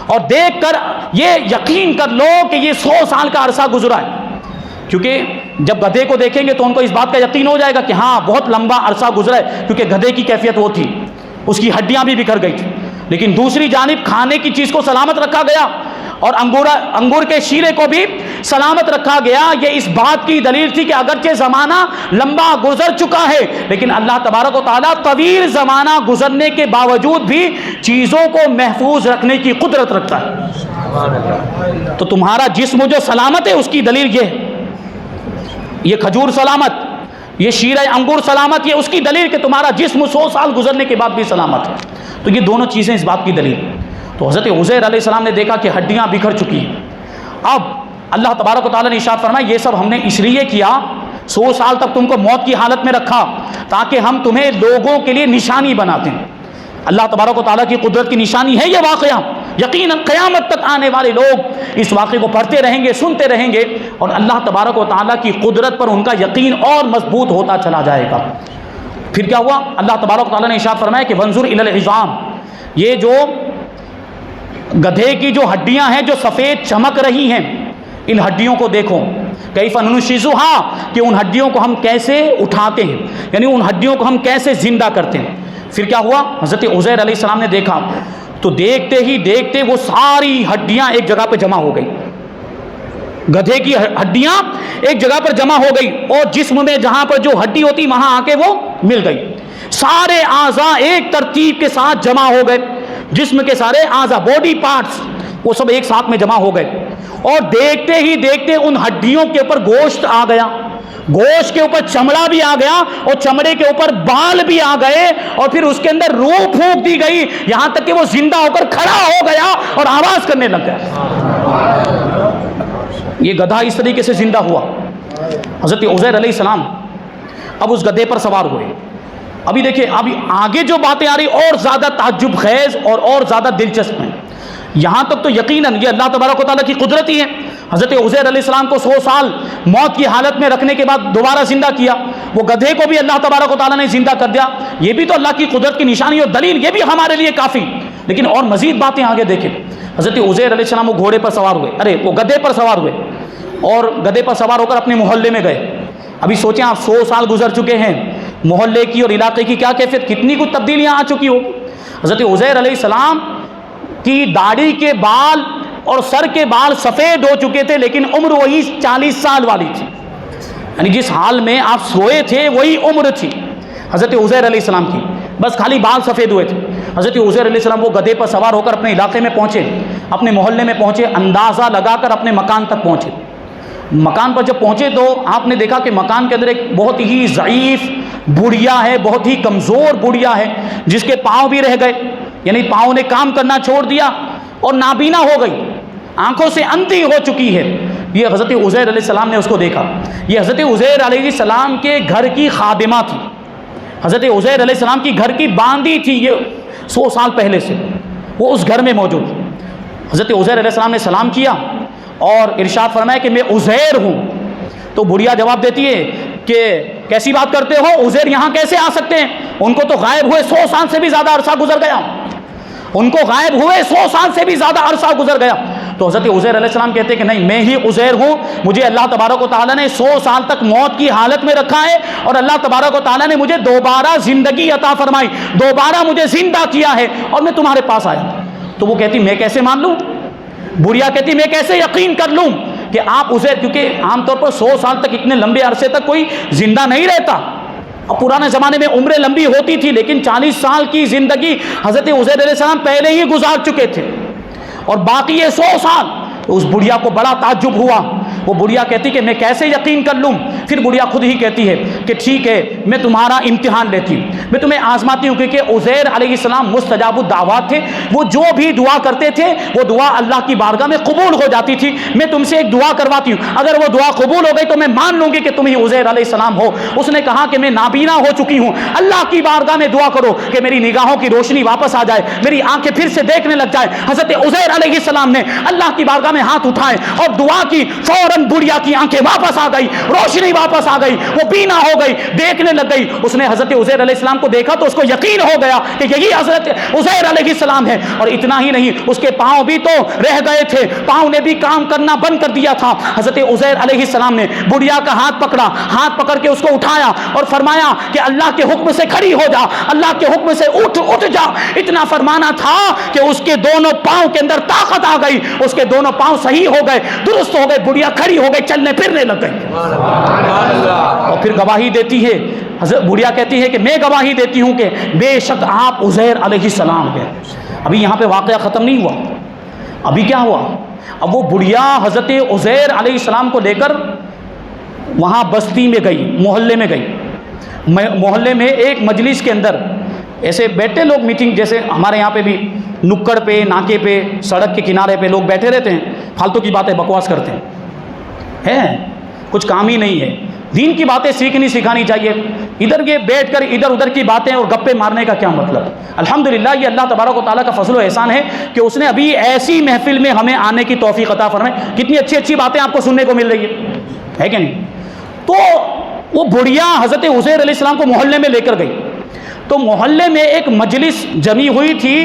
اور دیکھ کر یہ یقین کر لو کہ یہ 100 سال کا عرصہ گزرا ہے۔ کیونکہ جب گدھے کو دیکھیں گے تو ان کو اس بات کا یقین ہو جائے گا کہ ہاں بہت لمبا عرصہ گزرا ہے، کیونکہ گدھے کی کیفیت وہ تھی، اس کی ہڈیاں بھی بکھر گئی تھی۔ لیکن دوسری جانب کھانے کی چیز کو سلامت رکھا گیا اور انگور کے شیرے کو بھی سلامت رکھا گیا۔ یہ اس بات کی دلیل تھی کہ اگرچہ زمانہ لمبا گزر چکا ہے لیکن اللہ تبارک و تعالیٰ طویل زمانہ گزرنے کے باوجود بھی چیزوں کو محفوظ رکھنے کی قدرت رکھتا ہے۔ تو تمہارا جسم جو سلامت ہے اس کی دلیل یہ ہے، یہ کھجور سلامت، یہ شیرہ انگور سلامت، یہ اس کی دلیل کہ تمہارا جسم 100 سال گزرنے کے بعد بھی سلامت ہے۔ تو یہ دونوں چیزیں اس بات کی دلیل۔ تو حضرت عزیر علیہ السلام نے دیکھا کہ ہڈیاں بکھر چکی ہیں۔ اب اللہ تبارک و تعالیٰ نے ارشاد فرمایا یہ سب ہم نے اس لیے کیا، 100 سال تک تم کو موت کی حالت میں رکھا تاکہ ہم تمہیں لوگوں کے لیے نشانی بناتے ہیں۔ اللہ تبارک و تعالیٰ کی قدرت کی نشانی ہے یہ واقعہ، یقیناً قیامت تک آنے والے لوگ اس واقعے کو پڑھتے رہیں گے، سنتے رہیں گے، اور اللہ تبارک و تعالیٰ کی قدرت پر ان کا یقین اور مضبوط ہوتا چلا جائے گا۔ پھر کیا ہوا؟ اللہ تبارک و تعالیٰ نے ارشاد فرمایا کہ وانظر الی العظام، یہ جو گدھے کی جو ہڈیاں ہیں جو سفید چمک رہی ہیں، ان ہڈیوں کو دیکھو، کیف ننشزھا، کہ ان ہڈیوں کو ہم کیسے اٹھاتے ہیں، یعنی ان ہڈیوں کو ہم کیسے زندہ کرتے ہیں۔ پھر کیا ہوا؟ حضرت عزیر علیہ السلام نے دیکھا تو دیکھتے ہی دیکھتے وہ ساری ہڈیاں ایک جگہ پہ جمع ہو گئی، گدھے کی ہڈیاں ایک جگہ پر جمع ہو گئی، اور جسم میں جہاں پر جو ہڈی ہوتی وہاں آ کے وہ مل گئی، سارے اعضاء ایک ترتیب کے ساتھ جمع ہو گئے، جسم کے سارے اعضاء، باڈی پارٹس وہ سب ایک ساتھ میں جمع ہو گئے، اور دیکھتے ہی دیکھتے ان ہڈیوں کے اوپر گوشت آ گیا، گوشت کے اوپر چمڑا بھی آ گیا، اور چمڑے کے اوپر بال بھی آ گئے، اور پھر اس کے اندر روح پھونک دی گئی، یہاں تک کہ وہ زندہ ہو کر کھڑا ہو گیا اور آواز کرنے لگ گیا۔ یہ گدھا اس طریقے سے زندہ ہوا۔ حضرت عزیر علیہ السلام اب اس گدھے پر سوار ہوئے۔ ابھی دیکھیں، ابھی آگے جو باتیں آ رہی اور زیادہ تعجب خیز اور زیادہ دلچسپ ہیں۔ یہاں تک تو یقیناً یہ اللہ تبارک و تعالیٰ کی قدرت ہی ہے۔ حضرت عزیر علیہ السلام کو 100 سال موت کی حالت میں رکھنے کے بعد دوبارہ زندہ کیا، وہ گدھے کو بھی اللہ تبارک و تعالیٰ نے زندہ کر دیا، یہ بھی تو اللہ کی قدرت کی نشانی اور دلیل، یہ بھی ہمارے لیے کافی۔ لیکن اور مزید باتیں آگے دیکھیں۔ حضرت عزیر علیہ السلام وہ گھوڑے پر سوار ہوئے، وہ گدھے پر سوار ہوئے، اور گدھے پر سوار ہو کر اپنے محلے میں گئے۔ ابھی سوچیں آپ 100 سال گزر چکے ہیں، محلے کی اور علاقے کی کیا کیفیت، کتنی کچھ تبدیلیاں آ چکی ہو۔ حضرت عزیر علیہ السلام کی داڑھی کے بال اور سر کے بال سفید ہو چکے تھے، لیکن عمر وہی 40 سال والی تھی، یعنی جس حال میں آپ سوئے تھے وہی عمر تھی حضرت عزیر علیہ السلام کی، بس خالی بال سفید ہوئے تھے۔ حضرت عزیر علیہ السلام وہ گدھے پر سوار ہو کر اپنے علاقے میں پہنچے، اپنے محلے میں پہنچے، اندازہ لگا کر اپنے مکان تک پہنچے۔ مکان پر جب پہنچے تو آپ نے دیکھا کہ مکان کے اندر ایک بہت ہی ضعیف بڑھیا ہے، بہت ہی کمزور بڑھیا ہے، جس کے پاؤں بھی رہ گئے، یعنی پاؤں نے کام کرنا چھوڑ دیا اور نابینا ہو گئی، آنکھوں سے اندھی ہو چکی ہے۔ یہ حضرت عزیر علیہ السلام نے اس کو دیکھا۔ یہ حضرت عزیر علیہ السلام کے گھر کی خادمہ تھی، حضرت عزیر علیہ السلام کی گھر کی باندی تھی، یہ 100 سال پہلے سے وہ اس گھر میں موجود۔ حضرت عزیر علیہ السلام نے سلام کیا اور ارشاد فرمایا کہ میں عزیر ہوں۔ تو بڑھیا جواب دیتی ہے کہ کیسی بات کرتے ہو، عزیر یہاں کیسے آ سکتے ہیں؟ ان کو تو غائب ہوئے 100 سال سے بھی زیادہ عرصہ گزر گیا، ان کو غائب ہوئے 100 سال سے بھی زیادہ عرصہ گزر گیا۔ تو حضرت عزیر علیہ السلام کہتے ہیں کہ نہیں، میں ہی عزیر ہوں، مجھے اللہ تبارک و تعالیٰ نے 100 سال تک موت کی حالت میں رکھا ہے، اور اللہ تبارک و تعالیٰ نے مجھے دوبارہ زندگی عطا فرمائی، دوبارہ مجھے زندہ کیا ہے، اور میں تمہارے پاس آیا۔ تو وہ کہتی میں کیسے مان لوں، بڑھیا کہتی میں کیسے یقین کر لوں کہ آپ عزیر، کیونکہ عام طور پر 100 سال تک اتنے لمبے عرصے تک کوئی زندہ نہیں رہتا۔ اب پرانے زمانے میں عمریں لمبی ہوتی تھی، لیکن 40 سال کی زندگی حضرت عزیر علیہ السلام پہلے ہی گزار چکے تھے، اور باقی یہ 100 سال۔ تو اس بڑھیا کو بڑا تعجب ہوا، وہ بڑھیا کہتی کہ میں کیسے یقین کر لوں؟ پھر بڑھیا خود ہی کہتی ہے کہ ٹھیک ہے، میں تمہارا امتحان لیتی ہوں، میں تمہیں آزماتی ہوں، کیونکہ عزیر علیہ السلام مستجاب الدعوات تھے، وہ جو بھی دعا کرتے تھے وہ دعا اللہ کی بارگاہ میں قبول ہو جاتی تھی۔ میں تم سے ایک دعا کرواتی ہوں، اگر وہ دعا قبول ہو گئی تو میں مان لوں گی کہ تم ہی عزیر علیہ السلام ہو۔ اس نے کہا کہ میں نابینا ہو چکی ہوں، اللہ کی بارگاہ میں دعا کرو کہ میری نگاہوں کی روشنی واپس آ جائے، میری آنکھیں پھر سے دیکھنے لگ جائے۔ حضرت عزیر علیہ السلام نے اللہ کی بارگاہ میں ہاتھ اٹھائے اور دعا کی، فوراً بڑھیا کی آنکھیں واپس آ گئی، روشنی واپس آ گئی، وہ بینا ہو گئی، دیکھنے لگ گئی۔ اس نے حضرت عزیر علیہ السلام کو دیکھا تو اس کو یقین ہو گیا کہ یہی حضرت عزیر علیہ السلام ہے۔ اور اتنا ہی نہیں، اس کے پاؤں بھی تو رہ گئے تھے، پاؤں نے بھی کام کرنا بند کر دیا تھا۔ حضرت عزیر علیہ السلام نے بڑھیا کا ہاتھ پکڑا، ہاتھ پکڑ کے اس کو اٹھایا اور فرمایا کہ اللہ کے حکم سے کھڑی ہو جا، اللہ کے حکم سے اٹھ جا۔ اتنا فرمانا تھا کہ اس کے دونوں پاؤں کے اندر طاقت آ گئی، اس کے دونوں پاؤں صحیح ہو گئے، درست ہو گئے، بڑھیا کھڑی ہو گئی، چلنے پھرنے لگ گئی۔ اور پھر گواہی دیتی ہے، حضرت بڑھیا کہتی ہے کہ میں گواہی دیتی ہوں کہ بے شک آپ عزیر علیہ السلام ہیں۔ ابھی یہاں پہ واقعہ ختم نہیں ہوا، ابھی کیا ہوا؟ اب وہ بڑھیا حضرت عزیر علیہ السلام کو لے کر وہاں بستی میں گئی، محلے میں گئی۔ محلے میں ایک مجلس کے اندر ایسے بیٹھے لوگ، میٹنگ جیسے ہمارے یہاں پہ بھی نکڑ پہ، ناکے پہ، سڑک کے کنارے پہ لوگ بیٹھے رہتے ہیں، فالتو کی باتیں بکواس کرتے ہیں، کچھ کام ہی نہیں ہے۔ دین کی باتیں سیکھنی سکھانی چاہیے، ادھر یہ بیٹھ کر ادھر ادھر کی باتیں اور گپے مارنے کا کیا مطلب؟ الحمدللہ یہ اللہ تبارک و تعالیٰ کا فضل و احسان ہے کہ اس نے ابھی ایسی محفل میں ہمیں آنے کی توفیق عطا فرمائی، کتنی اچھی اچھی باتیں آپ کو سننے کو مل رہی ہے کہ نہیں؟ تو وہ بڑھیا حضرت عزیر علیہ السلام کو محلے میں لے کر گئی، تو محلے میں ایک مجلس جمی ہوئی تھی،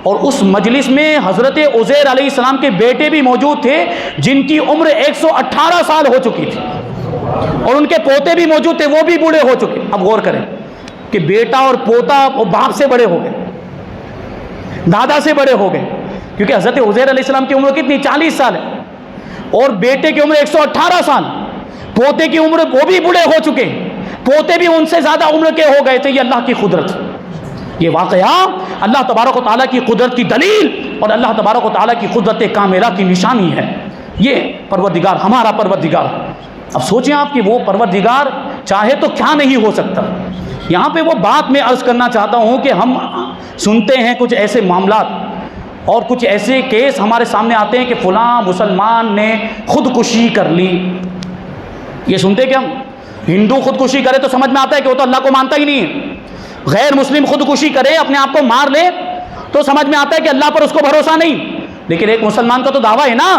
اور اس مجلس میں حضرت عزیر علیہ السلام کے بیٹے بھی موجود تھے جن کی عمر 118 سال ہو چکی تھی، اور ان کے پوتے بھی موجود تھے، وہ بھی بوڑھے ہو چکے۔ اب غور کریں کہ بیٹا اور پوتا وہ باپ سے بڑے ہو گئے، دادا سے بڑے ہو گئے، کیونکہ حضرت عزیر علیہ السلام کی عمر کتنی 40 سال ہے، اور بیٹے کی عمر 118 سال، پوتے کی عمر وہ بھی بوڑھے ہو چکے، پوتے بھی ان سے زیادہ عمر کے ہو گئے تھے۔ یہ اللہ کی قدرت، یہ واقعہ اللہ تبارک و تعالیٰ کی قدرت کی دلیل اور اللہ تبارک و تعالیٰ کی قدرت کاملہ کی نشانی ہے۔ یہ پروردگار ہمارا پروردگار، اب سوچیں آپ کہ وہ پروردگار چاہے تو کیا نہیں ہو سکتا۔ یہاں پہ وہ بات میں عرض کرنا چاہتا ہوں کہ ہم سنتے ہیں کچھ ایسے معاملات اور کچھ ایسے کیس ہمارے سامنے آتے ہیں کہ فلاں مسلمان نے خودکشی کر لی۔ یہ سنتے کہ ہم ہندو خودکشی کرے تو سمجھ میں آتا ہے کہ وہ تو اللہ کو مانتا ہی نہیں ہے، غیر مسلم خودکشی کرے، اپنے آپ کو مار لے تو سمجھ میں آتا ہے کہ اللہ پر اس کو بھروسہ نہیں۔ لیکن ایک مسلمان کا تو دعویٰ ہے نا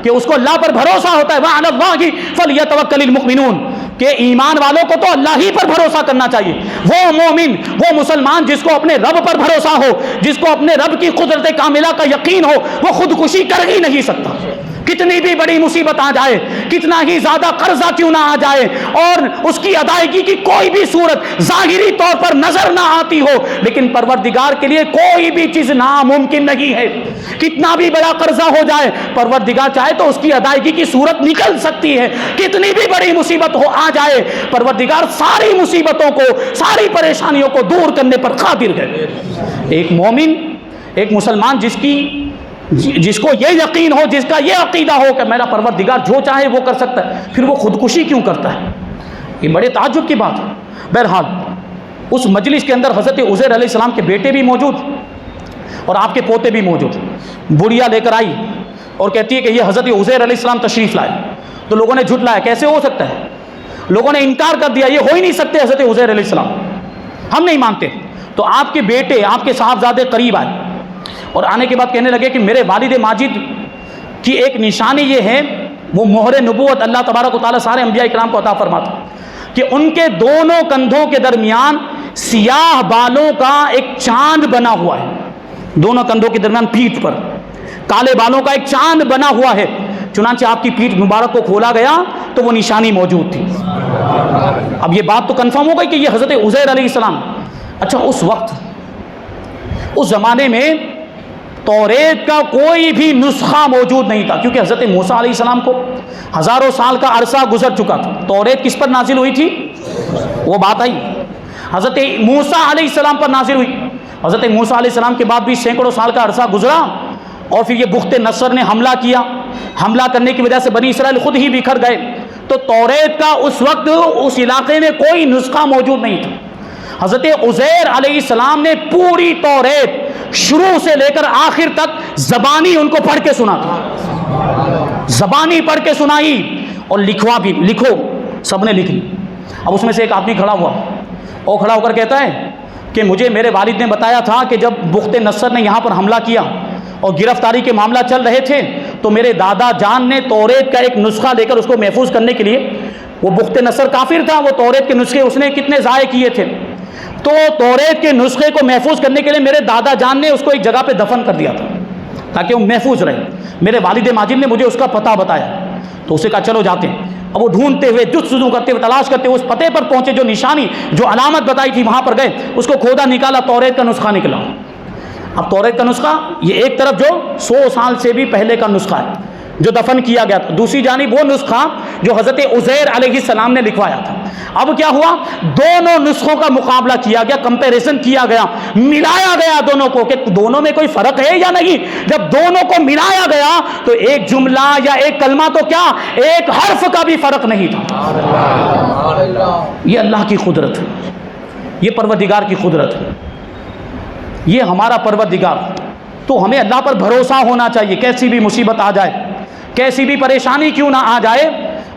کہ اس کو اللہ پر بھروسہ ہوتا ہے، وَعَلَى اللَّهِ فَلْيَتَوَكَّلِ الْمُؤْمِنُونَ، کہ ایمان والوں کو تو اللہ ہی پر بھروسہ کرنا چاہیے۔ وہ مومن، وہ مسلمان جس کو اپنے رب پر بھروسہ ہو، جس کو اپنے رب کی قدرت کاملہ کا یقین ہو، وہ خودکشی کر ہی نہیں سکتا۔ کتنی بھی بڑی مصیبت آ جائے، کتنا ہی زیادہ قرضہ کیوں نہ آ جائے، اور اس کی ادائیگی کی کوئی بھی صورت ظاہری طور پر نظر نہ آتی ہو، لیکن پروردگار کے لیے کوئی بھی چیز ناممکن نہیں ہے۔ کتنا بھی بڑا قرضہ ہو جائے، پروردگار چاہے تو اس کی ادائیگی کی صورت نکل سکتی ہے۔ کتنی بھی بڑی مصیبت ہو آ جائے، پروردگار ساری مصیبتوں کو، ساری پریشانیوں کو دور کرنے پر قادر ہے۔ ایک مومن، ایک مسلمان جس کو یہ یقین ہو، جس کا یہ عقیدہ ہو کہ میرا پروردگار جو چاہے وہ کر سکتا ہے، پھر وہ خودکشی کیوں کرتا ہے؟ یہ بڑے تعجب کی بات ہے۔ بہرحال اس مجلس کے اندر حضرت عزیر علیہ السلام کے بیٹے بھی موجود اور آپ کے پوتے بھی موجود۔ بڑھیا لے کر آئی اور کہتی ہے کہ یہ حضرت عزیر علیہ السلام تشریف لائے، تو لوگوں نے جھٹلایا، کیسے ہو سکتا ہے؟ لوگوں نے انکار کر دیا، یہ ہو ہی نہیں سکتے حضرت عزیر علیہ السلام، ہم نہیں مانتے۔ تو آپ کے بیٹے، آپ کے صاحبزادے قریب آئے اور آنے کے بعد کہنے لگے کہ میرے والد ماجد کی ایک نشانی یہ ہے، وہ مہر نبوت اللہ تبارک و تعالیٰ سارے انبیاء کرام کو عطا فرماتا کہ ان کے دونوں کندھوں کے درمیان سیاہ بالوں کا ایک چاند بنا ہوا ہے، دونوں کندھوں کے درمیان پیٹھ پر کالے بالوں کا ایک چاند بنا ہوا ہے، چنانچہ آپ کی پیٹھ مبارک کو کھولا گیا تو وہ نشانی موجود تھی۔ اب یہ بات تو کنفرم ہو گئی کہ یہ حضرت عزیر علیہ السلام۔ اچھا، اس وقت اس زمانے میں توریت کا کوئی بھی نسخہ موجود نہیں تھا، کیونکہ حضرت موسیٰ علیہ السلام کو ہزاروں سال کا عرصہ گزر چکا تھا۔ توریت کس پر نازل ہوئی تھی؟ وہ بات آئی حضرت موسیٰ علیہ السلام پر نازل ہوئی۔ حضرت موسیٰ علیہ السلام کے بعد بھی سینکڑوں سال کا عرصہ گزرا، اور پھر یہ بخت نصر نے حملہ کیا۔ حملہ کرنے کی وجہ سے بنی اسرائیل خود ہی بکھر گئے۔ تو توریت کا اس وقت اس علاقے میں کوئی نسخہ موجود نہیں تھا۔ حضرت عزیر علیہ السلام نے پوری توریت شروع سے لے کر آخر تک زبانی ان کو پڑھ کے سنا تھا، زبانی پڑھ کے سنائی، اور لکھوا بھی، لکھو، سب نے لکھ لی۔ اب اس میں سے ایک آدمی کھڑا ہوا، اور کھڑا ہو کر کہتا ہے کہ مجھے میرے والد نے بتایا تھا کہ جب بخت نصر نے یہاں پر حملہ کیا اور گرفتاری کے معاملہ چل رہے تھے تو میرے دادا جان نے توریت کا ایک نسخہ لے کر اس کو محفوظ کرنے کے لیے، وہ بخت نصر کافر تھا، وہ توریت کے نسخے اس نے کتنے ضائع کیے تھے، تو توریت کے نسخے کو محفوظ کرنے کے لیے میرے دادا جان نے اس کو ایک جگہ پہ دفن کر دیا تھا تاکہ وہ محفوظ رہے۔ میرے والد ماجد نے مجھے اس کا پتہ بتایا، تو اسے کہا چلو جاتے ہیں۔ اب وہ ڈھونڈتے ہوئے، جستجو کرتے ہوئے، تلاش کرتے ہوئے اس پتے پر پہنچے، جو نشانی، جو علامت بتائی تھی وہاں پر گئے، اس کو کھودا، نکالا، توریت کا نسخہ نکلا۔ اب توریت کا نسخہ یہ ایک طرف جو 100 سال سے بھی پہلے کا نسخہ ہے جو دفن کیا گیا تھا، دوسری جانب وہ نسخہ جو حضرت عزیر علیہ السلام نے لکھوایا تھا۔ اب کیا ہوا؟ دونوں نسخوں کا مقابلہ کیا گیا، کمپیریزن کیا گیا، ملایا گیا دونوں کو کہ دونوں میں کوئی فرق ہے یا نہیں۔ جب دونوں کو ملایا گیا تو ایک جملہ یا ایک کلمہ تو کیا، ایک حرف کا بھی فرق نہیں تھا۔ یہ اللہ کی قدرت ہے، یہ پروردگار کی قدرت ہے، یہ ہمارا پروردگار۔ تو ہمیں اللہ پر بھروسہ ہونا چاہیے، کیسی بھی مصیبت آ جائے، کیسی بھی پریشانی کیوں نہ آ جائے،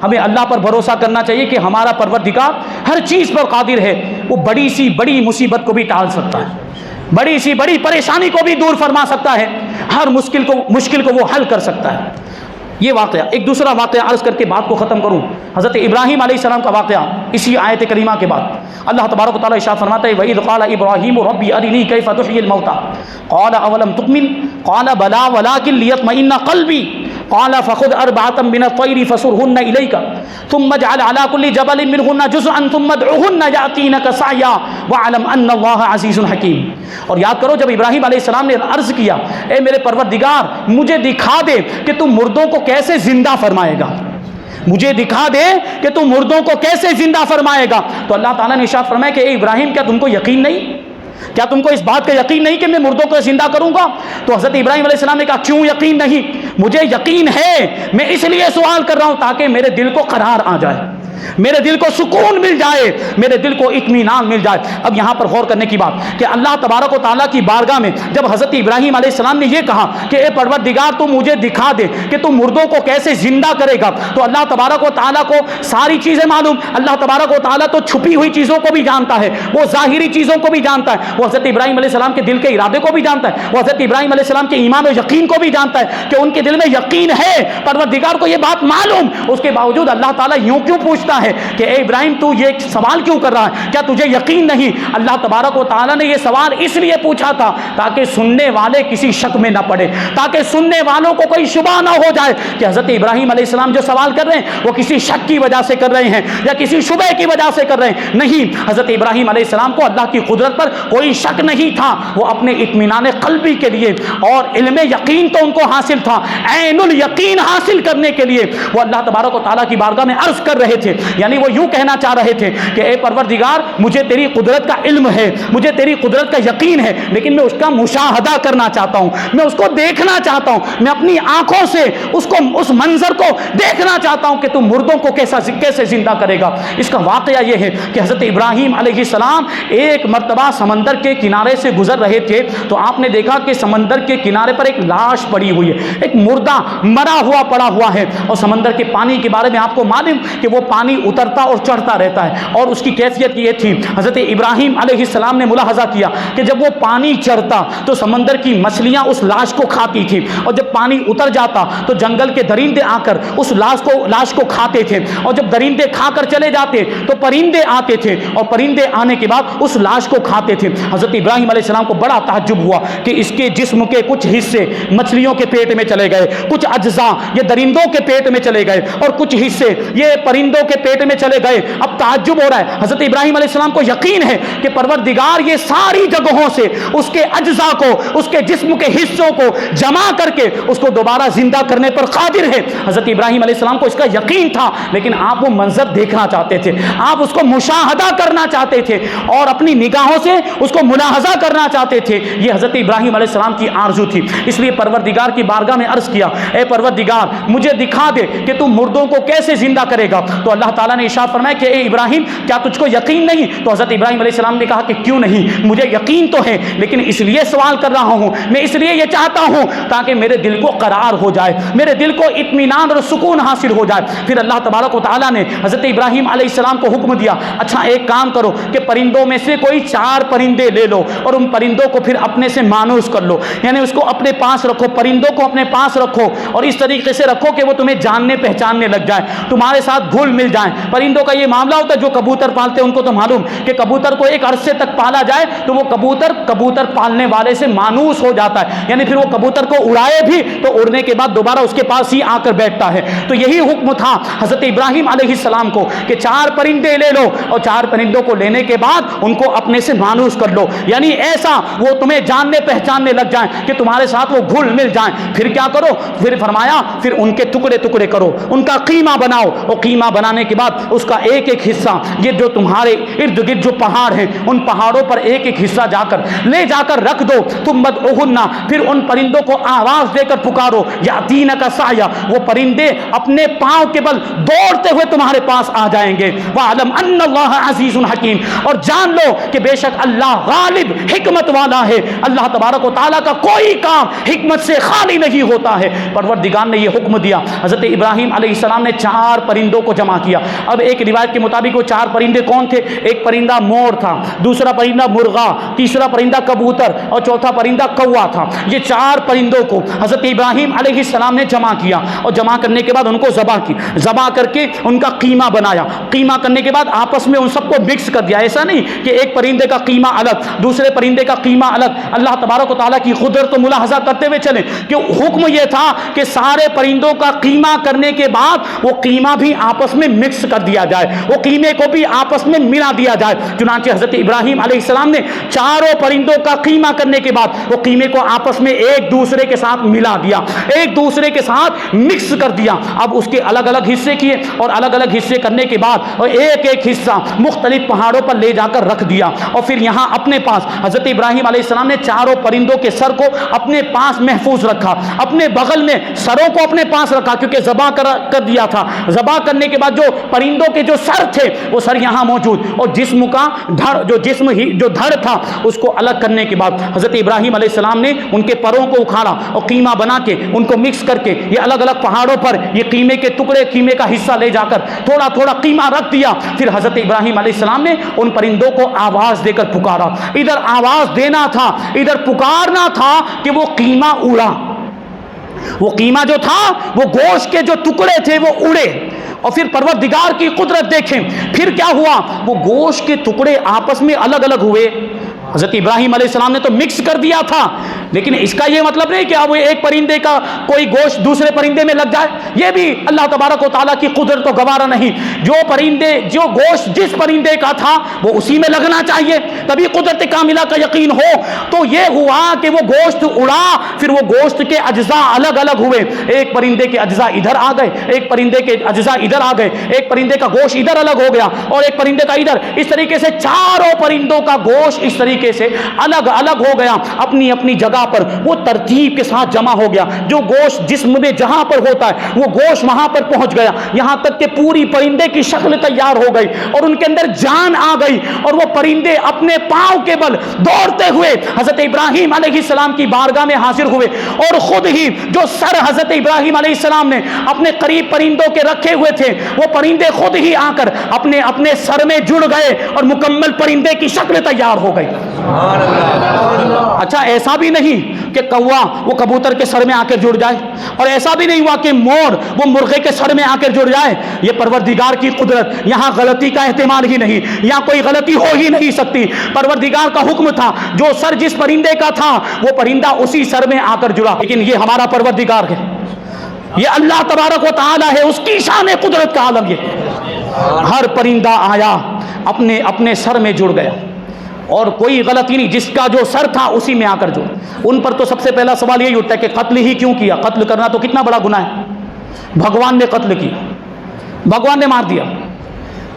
ہمیں اللہ پر بھروسہ کرنا چاہیے کہ ہمارا پروردگار ہر چیز پر قادر ہے۔ وہ بڑی سی بڑی مصیبت کو بھی ٹال سکتا ہے، بڑی سی بڑی پریشانی کو بھی دور فرما سکتا ہے، ہر مشکل کو وہ حل کر سکتا ہے۔ یہ واقعہ، ایک دوسرا واقعہ عرض کر کے بات کو ختم کروں، حضرت ابراہیم علیہ السلام کا واقعہ، اسی آیت کریمہ کے بعد اللہ تبارک و تعالیٰ ارشاد فرماتا ہے وَإِذْ قَالَ إِبْرَاهِيمُ رَبِّ أَرِنِي كَيْفَ تُحْيِي الْمَوْتَى قَالَ أَوَلَمْ تُؤْمِنْ قَالَ بَلَىٰ وَلَٰكِنْ لِيَطْمَئِنَّ قَلْبِي قَالَ فَخُذْ أَرْبَعَةً مِّنَ الطَّيْرِ فَصُرْهُنَّ إِلَيْكَ ثُمَّ اجْعَلْ عَلَىٰ كُلِّ جَبَلٍ مِّنْهُنَّ جُزْءًا ثُمَّ ادْعُهُنَّ يَأْتِينَكَ سَعْيًا وَاعْلَمْ أَنَّ اللَّهَ عَزِيزٌ حَكِيمٌ۔ اور یاد کرو جب ابراہیم علیہ السلام نے عرض کیا، اے میرے پروردگار مجھے دکھا دے کہ تم مردوں کو کیسے زندہ فرمائے گا، مجھے دکھا دے کہ تم مردوں کو کیسے زندہ فرمائے گا۔ تو اللہ تعالیٰ نے ارشاد فرمایا کہ اے ابراہیم کیا تم کو یقین نہیں، کیا تم کو اس بات کا یقین نہیں کہ میں مردوں کو زندہ کروں گا؟ تو حضرت ابراہیم علیہ السلام نے کہا کیوں یقین نہیں؟ مجھے یقین ہے، میں اس لیے سوال کر رہا ہوں تاکہ میرے دل کو قرار آ جائے، میرے دل کو سکون مل جائے، میرے دل کو اطمینان مل جائے۔ اب یہاں پر غور کرنے کی بات کہ اللہ تبارک و تعالیٰ کی بارگاہ میں جب حضرت ابراہیم علیہ السلام نے یہ کہا کہ اے پروردگار تو مجھے دکھا دے کہ تو مردوں کو کیسے زندہ کرے گا، تو اللہ تبارک و تعالیٰ کو ساری چیزیں معلوم، اللہ تبارک و تعالیٰ تو چھپی ہوئی چیزوں کو بھی جانتا ہے، وہ ظاہری چیزوں کو بھی جانتا ہے، وہ حضرت ابراہیم علیہ السلام کے دل کے ارادے کو بھی جانتا ہے، وہ حضرت ابراہیم علیہ السلام کے ایمان و یقین کو بھی جانتا ہے کہ ان کے دل میں یقین ہے، پروردگار کو یہ بات معلوم، اس کے باوجود اللہ تعالیٰ یوں کیوں پوچھتا ہے کہ اے ابراہیم تو یہ سوال کیوں کر رہا ہے، کیا تجھے یقین نہیں؟ اللہ تبارک و تعالیٰ نے یہ سوال اس لیے پوچھا تھا تاکہ سننے والے کسی شک میں نہ پڑے، تاکہ سننے والوں کو کوئی شبہ نہ ہو جائے کہ حضرت ابراہیم علیہ السلام جو سوال کر رہے ہیں وہ کسی شک کی وجہ سے کر رہے ہیں یا کسی شبہ کی وجہ سے کر رہے ہیں۔ نہیں، حضرت ابراہیم علیہ السلام کو اللہ کی قدرت پر کوئی شک نہیں تھا، وہ اپنے اطمینان قلبی کے لیے اور علم یقین تو ان کو حاصل تھا، عین الیقین حاصل کرنے کے لیے وہ اللہ تبارک و تعالیٰ کی بارگاہ میں عرض کر رہے تھے، یعنی وہ یوں کہنا چاہ رہے تھے کہ اے پروردگار مجھے تیری قدرت کا علم ہے، مجھے تیری قدرت کا یقین ہے، لیکن میں اس کا مشاہدہ کرنا چاہتا ہوں، میں اس کو دیکھنا چاہتا ہوں، میں اپنی آنکھوں سے اس منظر کو دیکھنا چاہتا ہوں کہ تم مردوں کو کیسے زندہ کرے گا۔ اس کا واقعہ یہ ہے کہ حضرت ابراہیم علیہ السلام ایک مرتبہ سمندر کے کنارے سے گزر رہے تھے تو آپ نے دیکھا کہ سمندر کے کنارے پر ایک لاش پڑی ہوئی ہے، ایک مردہ مرا ہوا پڑا ہوا ہے، اور سمندر کے پانی کے بارے میں آپ کو معلوم کہ وہ پانی پانی اترتا اور چڑھتا رہتا ہے، اور اس کی کیفیت یہ تھی، حضرت ابراہیم علیہ السلام نے ملاحظہ کیا کہ جب وہ پانی چڑھتا تو سمندر کی مچھلیاں اس لاش کو کھاتی تھی، اور جب پانی اتر جاتا تو جنگل کے درندے آ کر اس لاش کو کھاتے تھے، اور جب درندے کھا کر چلے جاتے تو پرندے آتے تھے، اور پرندے آنے کے بعد اس لاش کو کھاتے تھے۔ حضرت ابراہیم علیہ السلام کو بڑا تعجب ہوا کہ اس کے جسم کے کچھ حصے مچھلیوں کے پیٹ میں چلے گئے، کچھ اجزاء یہ درندوں کے پیٹ میں چلے گئے، اور کچھ حصے یہ پرندوں کے پیٹ میں چلے گئے۔ اب تعجب ہو رہا ہے، حضرت ابراہیم علیہ السلام کو یقین ہے کہ پروردگار یہ ساری جگہوں سے اس کے اجزاء کو، اس کے جسم کے حصوں کو جمع کر کے اس کو دوبارہ زندہ کرنے پر قادر ہے۔ حضرت ابراہیم علیہ السلام کو اس کا یقین تھا، لیکن آپ وہ منظر دیکھنا چاہتے تھے، آپ اس کو مشاہدہ کرنا چاہتے تھے، اور اپنی نگاہوں سے اس کو ملاحظہ کرنا چاہتے تھے۔ یہ حضرت ابراہیم علیہ السلام کی آرزو تھی، اس لیے پروردگار کی بارگاہ میں عرض کیا، اے پروردگار مجھے دکھا دے کہ تو مردوں کو کیسے زندہ کرے گا۔ تو اللہ تعالیٰ نے ارشاد فرمایا کہ اے ابراہیم کیا تجھ کو یقین نہیں؟ تو حضرت ابراہیم علیہ السلام نے کہا کہ کیوں نہیں، مجھے یقین تو ہے، لیکن اس لیے سوال کر رہا ہوں، میں اس لیے یہ چاہتا ہوں تاکہ میرے دل کو قرار ہو جائے، میرے دل کو اطمینان اور سکون حاصل ہو جائے۔ پھر اللہ تبارک و تعالیٰ نے حضرت ابراہیم علیہ السلام کو حکم دیا، اچھا ایک کام کرو کہ پرندوں میں سے کوئی 4 پرندے لے لو، اور ان پرندوں کو پھر اپنے سے مانوس کر لو، یعنی اس کو اپنے پاس رکھو، پرندوں کو اپنے پاس رکھو، اور اس طریقے سے رکھو کہ وہ تمہیں جاننے پہچاننے لگ جائیں، تمہارے ساتھ گھل مل جائیں۔ پرندوں کا یہ معاملہ ہوتا ہے، جو کبوتر پالتے ہیں ان کو تو معلوم کہ کبوتر کو ایک عرصے تک پالا جائے تو وہ کبوتر پالنے والے سے مانوس ہو جاتا ہے، یعنی پھر وہ کبوتر کو اڑائے بھی تو اڑنے کے بعد دوبارہ اس کے پاس ہی آ کر بیٹھتا ہے۔ تو یہی حکم تھا حضرت ابراہیم علیہ السلام کو کہ 4 پرندے لے لو، اور 4 پرندوں کو لینے کے بعد ان کو اپنے سے مانوس کر لو، یعنی ایسا وہ تمہیں جاننے پہچاننے لگ جائیں کہ تمہارے ساتھ وہ گھل مل جائیں۔ پھر کیا کرو؟ پھر فرمایا پھر ان کے ٹکڑے ٹکڑے کرو، ان کا قیمہ بناؤ، اور قیمہ بنانے کے بعد اس کا ایک ایک حصہ، یہ جو تمہارے ارد گرد جو پہاڑ ہیں ان پہاڑوں پر ایک ایک حصہ لے جا کر رکھ دو، تم مدعوہن، پھر ان پرندوں کو آواز دے کر پکارو، یاتینک سعیا، وہ پرندے اپنے پاؤں کے بل دوڑتے ہوئے تمہارے پاس آ جائیں گے۔ وَعَلَمْ أَنَّ اللَّهَ عَزِيزٌ حَكِيمٌ، اور جان لو کہ بے شک اللہ غالب حکمت والا ہے، اللہ تبارک و تعالیٰ کا کوئی کام حکمت سے خالی نہیں ہوتا ہے۔ پروردگار نے یہ حکم دیا، حضرت ابراہیم علیہ السلام نے 4 پرندوں کو جمع کیا۔ اب ایک روایت کے مطابق وہ 4 پرندے کون تھے؟ ایک پرندہ مور تھا، دوسرا پرندہ مرغا، تیسرا پرندہ کبوتر، اور چوتھا پرندہ کوا تھا۔ یہ 4 پرندوں کو حضرت ابراہیم علیہ السلام نے جمع کیا، اور جمع کرنے کے بعد ان کو ذبح کر کے ان کا قیمہ بنایا۔ قیمہ کرنے کے بعد آپس میں ان سب کو مکس کر دیا، ایسا نہیں کہ ایک پرندے کا قیمہ الگ، دوسرے پرندے کا قیمہ الگ۔ اللہ تبارک و تعالیٰ کی قدرت کو ملاحظہ کرتے ہوئے چلیں کہ حکم یہ تھا کہ سارے پرندوں کا قیمہ کرنے کے بعد وہ قیمہ بھی آپس میں مکس کر دیا جائے، وہ قیمے کو بھی آپس میں ملا دیا جائے۔ چنانچہ حضرت ابراہیم علیہ السلام نے 4 پرندوں کا قیمہ کرنے کے بعد وہ قیمے کو آپس میں ایک دوسرے کے ساتھ ملا دیا، ایک دوسرے کے ساتھ مکس کر دیا۔ اب اس کے الگ الگ حصے کیے، اور الگ الگ حصے کرنے کے بعد اور ایک ایک حصہ مختلف پہاڑوں پر لے جا کر رکھ دیا، اور پھر یہاں اپنے پاس حضرت ابراہیم علیہ السلام نے 4 پرندوں کے سر کو اپنے پاس محفوظ رکھا، اپنے بغل میں سروں کو اپنے پاس رکھا، کیونکہ ذبح کر دیا تھا۔ ذبح کرنے کے بعد جو پرندوں کے جو سر تھے وہ سر یہاں موجود، اور جسم کا جو دھڑ تھا اس کو الگ کرنے کے بعد حضرت ابراہیم علیہ السلام نے ان کے پروں کو اکھاڑا اور قیمہ بنا کے ان کو مکس کر کے یہ الگ الگ پہاڑوں پر یہ قیمے کے ٹکڑے، قیمے کا حصہ لے جا کر تھوڑا تھوڑا قیمہ رکھ دیا۔ پھر حضرت ابراہیم علیہ السلام نے ان پرندوں کو آواز دے کر پکارا، ادھر آواز دینا تھا، ادھر پکارنا تھا کہ وہ قیمہ اڑا۔ وہ قیمہ جو تھا وہ گوشت کے جو ٹکڑے تھے وہ اڑے، اور پھر پروردگار کی قدرت دیکھیں پھر کیا ہوا، وہ گوشت کے ٹکڑے آپس میں الگ الگ ہوئے۔ حضرت ابراہیم علیہ السلام نے تو مکس کر دیا تھا، لیکن اس کا یہ مطلب نہیں کہ اب ایک پرندے کا کوئی گوشت دوسرے پرندے میں لگ جائے، یہ بھی اللہ تبارک و تعالیٰ کی قدرت کو گوارا نہیں۔ جو گوشت جس پرندے کا تھا وہ اسی میں لگنا چاہیے، تبھی قدرت کاملہ کا یقین ہو۔ تو یہ ہوا کہ وہ گوشت اڑا، پھر وہ گوشت کے اجزاء الگ الگ ہوئے، ایک پرندے کے اجزاء ادھر آ گئے، ایک پرندے کے اجزاء ادھر آ گئے، ایک پرندے کا گوشت ادھر الگ ہو گیا اور ایک پرندے کا ادھر، اس طریقے سے 4 پرندوں کا گوشت اس طریقے سے الگ الگ ہو گیا، اپنی اپنی جگہ جگہ پر وہ ترتیب کے ساتھ جمع ہو گیا. جو گوشت جسم میں جہاں پر ہوتا ہے وہ گوشت وہاں پر پہنچ گیا, یہاں تک کہ پوری پرندے کی شکل تیار ہو گئی اور ان کے اندر جان آ گئی, اور وہ پرندے اپنے پاؤں کے بل دوڑتے ہوئے حضرت ابراہیم علیہ السلام کی بارگاہ میں حاضر ہوئے, اور خود ہی جو سر حضرت ابراہیم علیہ السلام نے اپنے قریب پرندوں کے رکھے ہوئے تھے وہ پرندے خود ہی آ کر اپنے اپنے سر میں جڑ گئے اور مکمل پرندے کی شکل تیار ہو گئی. اچھا ایسا بھی نہیں کہ کوا وہ کبوتر کے سر میں آ کر جڑ جائے, اور ایسا بھی نہیں ہوا کہ مور وہ مرغے کے سر میں آ کر جڑ جائے. یہ پروردگار کی قدرت, یہاں غلطی کا احتمال ہی نہیں, یہاں کوئی غلطی ہو ہی نہیں سکتی. پروردگار کا حکم تھا, جو سر جس پرندے کا تھا وہ پرندہ اسی سر میں آ کر جڑا. لیکن یہ ہمارا پروردگار ہے, یہ اللہ تبارک و تعالی ہے, اس کی شان قدرت کا عالم یہ. ہر پرندہ آیا اپنے اپنے سر میں جڑ گیا, اور کوئی غلطی نہیں, جس کا جو سر تھا اسی میں آ کر جڑ. ان پر تو سب سے پہلا سوال یہی اٹھتا ہے کہ قتل ہی کیوں کیا؟ قتل کرنا تو کتنا بڑا گناہ ہے. بھگوان نے قتل کیا, بھگوان نے مار دیا.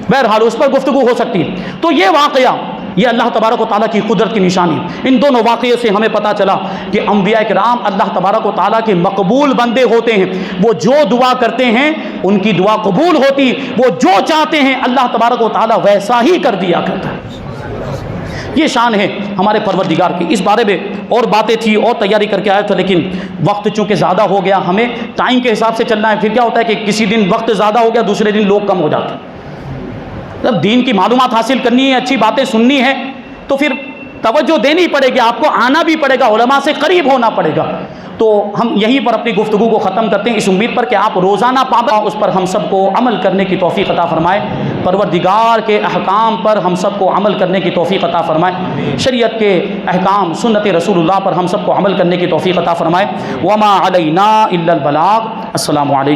بہرحال اس پر گفتگو ہو سکتی ہے. تو یہ واقعہ یہ اللہ تبارک و تعالیٰ کی قدرت کی نشانی. ان دونوں واقعے سے ہمیں پتہ چلا کہ انبیاء کرام اللہ تبارک و تعالیٰ کے مقبول بندے ہوتے ہیں. وہ جو دعا کرتے ہیں ان کی دعا قبول ہوتی, وہ جو چاہتے ہیں اللہ تبارک و تعالیٰ ویسا ہی کر دیا کرتا ہے. یہ شان ہے ہمارے پروردگار کی. اس بارے میں اور باتیں تھی اور تیاری کر کے آیا تھا, لیکن وقت چونکہ زیادہ ہو گیا, ہمیں ٹائم کے حساب سے چلنا ہے. پھر کیا ہوتا ہے کہ کسی دن وقت زیادہ ہو گیا, دوسرے دن لوگ کم ہو جاتے ہیں. جب دین کی معلومات حاصل کرنی ہے, اچھی باتیں سننی ہے, تو پھر توجہ دینی پڑے گی, آپ کو آنا بھی پڑے گا, علماء سے قریب ہونا پڑے گا. تو ہم یہیں پر اپنی گفتگو کو ختم کرتے ہیں, اس امید پر کہ آپ روزانہ پابند اس پر ہم سب کو عمل کرنے کی توفیق عطا فرمائے. پروردگار کے احکام پر ہم سب کو عمل کرنے کی توفیق عطا فرمائے. شریعت کے احکام سنت رسول اللہ پر ہم سب کو عمل کرنے کی توفیق عطا فرمائے. وما علینا الا البلاغ. السلام علیکم.